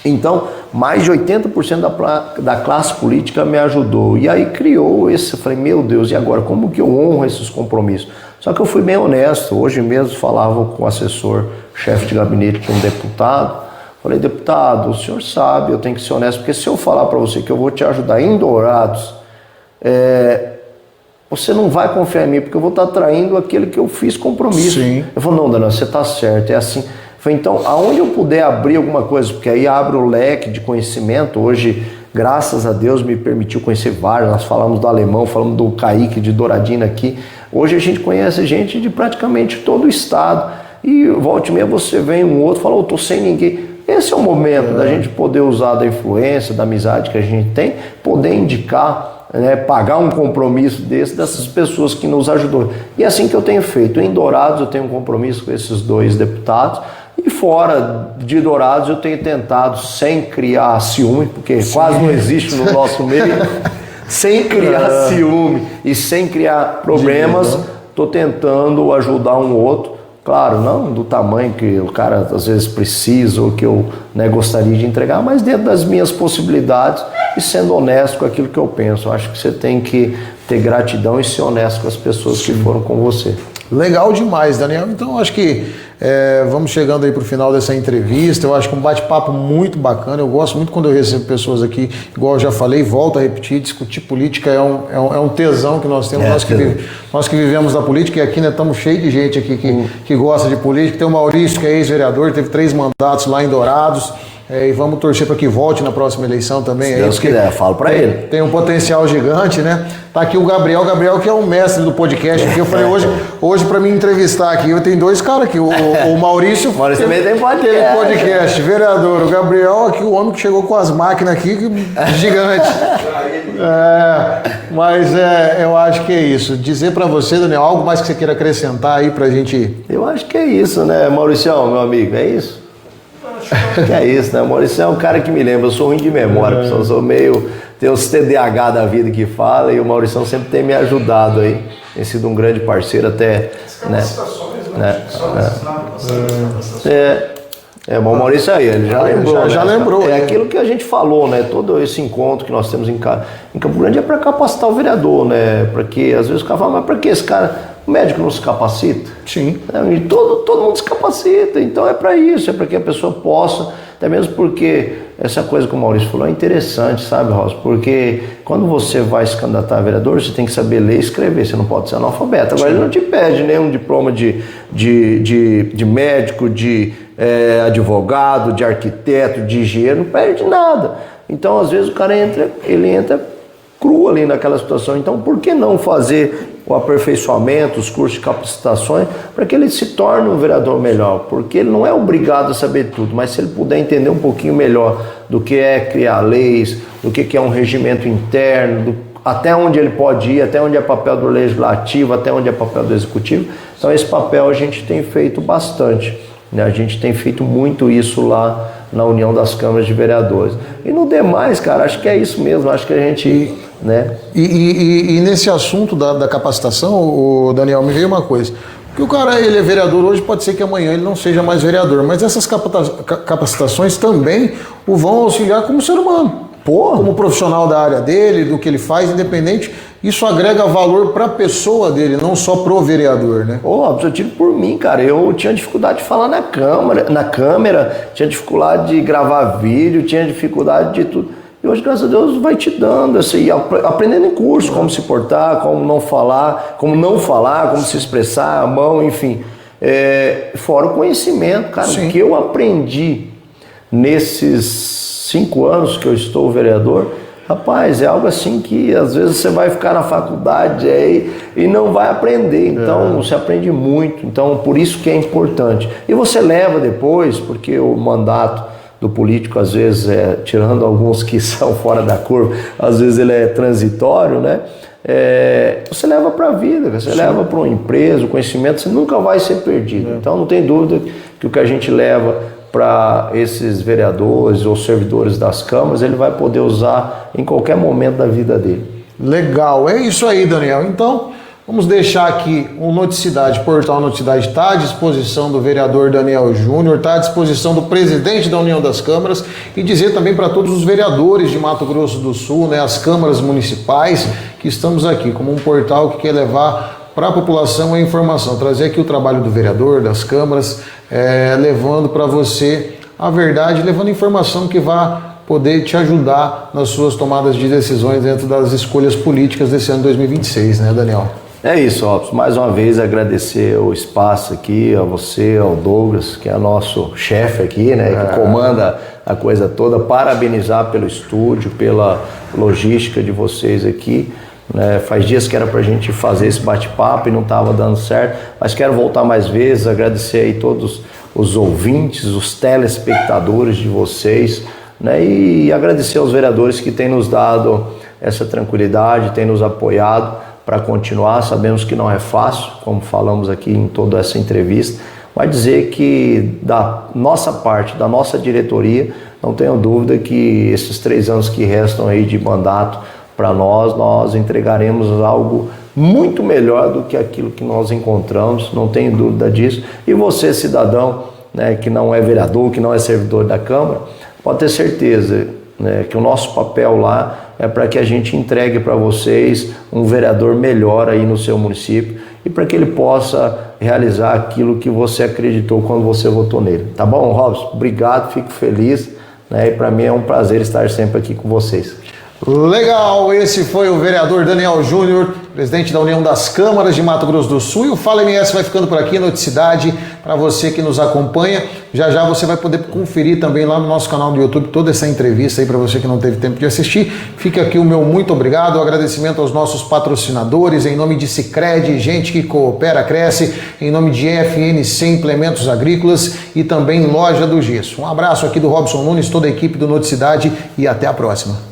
Então, mais de 80% da classe política me ajudou. E aí criou esse, eu falei, meu Deus, e agora? Como que eu honro esses compromissos? Só que eu fui bem honesto. Hoje mesmo falava com o assessor, chefe de gabinete de um deputado. Falei, deputado, o senhor sabe, eu tenho que ser honesto, porque se eu falar para você que eu vou te ajudar em Dourados, você não vai confiar em mim, porque eu vou estar traindo aquele que eu fiz compromisso. Sim. Eu falei, não, Daniel, você está certo, é assim. Falei, então, aonde eu puder abrir alguma coisa, porque aí abre o leque de conhecimento. Hoje, graças a Deus, me permitiu conhecer vários. Nós falamos do Alemão, falamos do Kaique de Douradina aqui. Hoje a gente conhece gente de praticamente todo o estado. E volta e meia você vem um outro e fala, eu tô sem ninguém. Esse é o momento da gente poder usar da influência, da amizade que a gente tem, poder indicar, né, pagar um compromisso dessas pessoas que nos ajudou. E é assim que eu tenho feito. Em Dourados eu tenho um compromisso com esses 2 deputados. E fora de Dourados eu tenho tentado, sem criar ciúme, porque quase não existe no nosso meio, sem criar ciúme e sem criar problemas, estou tentando ajudar um outro. Claro, não do tamanho que o cara às vezes precisa ou que eu, né, gostaria de entregar, mas dentro das minhas possibilidades e sendo honesto com aquilo que eu penso. Eu acho que você tem que ter gratidão e ser honesto com as pessoas que foram com você. Legal demais, Daniel. Então, acho que vamos chegando aí para o final dessa entrevista. Eu acho que um bate-papo muito bacana. Eu gosto muito quando eu recebo pessoas aqui, igual eu já falei, volto a repetir, discutir política é um tesão que nós temos, nós que vivemos da política, e aqui, né, estamos cheios de gente aqui que gosta de política. Tem o Maurício, que é ex-vereador, teve 3 mandatos lá em Dourados. E vamos torcer para que volte na próxima eleição também. Se Deus quiser, falo para ele. Tem um potencial gigante, né? Tá aqui o Gabriel que é o mestre do podcast aqui. Eu falei, hoje para me entrevistar aqui, eu tenho 2 caras aqui. O Maurício também tem podcast, vereador. O Gabriel aqui, o homem que chegou com as máquinas aqui, gigante. Mas eu acho que é isso. Dizer para você, Daniel, algo mais que você queira acrescentar aí pra gente? Eu acho que é isso, né, Mauricião, meu amigo, é isso? Que é isso, né? O Maurício é um cara que me lembra, eu sou ruim de memória, eu sou meio, tem os TDAH da vida que fala, e o Maurício sempre tem me ajudado aí, tem sido um grande parceiro até, né? Bom, o Maurício aí, ele já lembrou. Já lembrou. É aquilo que a gente falou, né? Todo esse encontro que nós temos em Campo Grande é para capacitar o vereador, né? Para que, às vezes o cara fala, mas para que esse cara... O médico não se capacita? Sim. E todo mundo se capacita, então é para isso, é para que a pessoa possa, até mesmo porque essa coisa que o Maurício falou é interessante, sabe, Rosa? Porque quando você vai se candidatar a vereador, você tem que saber ler e escrever, você não pode ser analfabeto. Agora, ele não te pede nenhum diploma de médico, de advogado, de arquiteto, de engenheiro, não perde nada. Então, às vezes, o cara entra cru ali naquela situação. Então, por que não fazer o aperfeiçoamento, os cursos de capacitações, para que ele se torne um vereador melhor? Porque ele não é obrigado a saber tudo, mas se ele puder entender um pouquinho melhor do que é criar leis, do que é um regimento interno, até onde ele pode ir, até onde é papel do legislativo, até onde é papel do executivo. Então, esse papel a gente tem feito bastante, né? A gente tem feito muito isso lá na União das Câmaras de Vereadores. E no demais, cara, acho que é isso mesmo, acho que a gente... né? E nesse assunto da capacitação, Daniel, me veio uma coisa. Porque o cara, ele é vereador hoje, pode ser que amanhã ele não seja mais vereador, mas essas capacitações também o vão auxiliar como ser humano. Como profissional da área dele, do que ele faz, independente, isso agrega valor para a pessoa dele, não só pro vereador, né? Eu tiro por mim, cara. Eu tinha dificuldade de falar na câmera, tinha dificuldade de gravar vídeo, tinha dificuldade de tudo. E hoje, graças a Deus, vai te dando, assim, aprendendo em curso, como se portar, como não falar, como se expressar, a mão, enfim. Fora o conhecimento, cara, Sim. o que eu aprendi nesses 5 anos que eu estou vereador, rapaz, é algo assim que às vezes você vai ficar na faculdade aí e não vai aprender. Então você aprende muito, então por isso que é importante. E você leva depois, porque o mandato do político às vezes tirando alguns que são fora da curva, às vezes ele é transitório, né? Você leva para a vida, você leva para uma empresa, o conhecimento, você nunca vai ser perdido. Então não tem dúvida que o que a gente leva para esses vereadores ou servidores das câmaras, ele vai poder usar em qualquer momento da vida dele. Legal, é isso aí, Daniel. Então, vamos deixar aqui o Noticidade, portal Noticidade está à disposição do vereador Daniel Júnior, está à disposição do presidente da União das Câmaras e dizer também para todos os vereadores de Mato Grosso do Sul, né, as câmaras municipais, que estamos aqui como um portal que quer levar para a população a informação, trazer aqui o trabalho do vereador, das câmaras, levando para você a verdade, levando informação que vai poder te ajudar nas suas tomadas de decisões dentro das escolhas políticas desse ano 2026, né, Daniel? É isso, Robson. Mais uma vez agradecer o espaço aqui, a você, ao Douglas, que é nosso chefe aqui, né, que comanda a coisa toda. Parabenizar pelo estúdio, pela logística de vocês aqui. Faz dias que era pra gente fazer esse bate-papo e não estava dando certo, mas quero voltar mais vezes, agradecer aí todos os ouvintes, os telespectadores de vocês, né? E agradecer aos vereadores que têm nos dado essa tranquilidade, têm nos apoiado para continuar. Sabemos que não é fácil, como falamos aqui em toda essa entrevista, mas dizer que da nossa parte, da nossa diretoria, não tenho dúvida que esses 3 anos que restam aí de mandato para nós entregaremos algo muito melhor do que aquilo que nós encontramos, não tenho dúvida disso. E você, cidadão, né, que não é vereador, que não é servidor da Câmara, pode ter certeza, né, que o nosso papel lá é para que a gente entregue para vocês um vereador melhor aí no seu município e para que ele possa realizar aquilo que você acreditou quando você votou nele. Tá bom, Robson? Obrigado, fico feliz, né, e para mim é um prazer estar sempre aqui com vocês. Legal, esse foi o vereador Daniel Júnior, presidente da União das Câmaras de Mato Grosso do Sul, e o Fala MS vai ficando por aqui, Noticidade, para você que nos acompanha. Já já você vai poder conferir também lá no nosso canal do YouTube toda essa entrevista aí para você que não teve tempo de assistir. Fica aqui o meu muito obrigado, o agradecimento aos nossos patrocinadores, em nome de Sicredi, gente que coopera, cresce, em nome de FNC Implementos Agrícolas e também Loja do Gesso. Um abraço aqui do Robson Nunes, toda a equipe do Noticidade e até a próxima.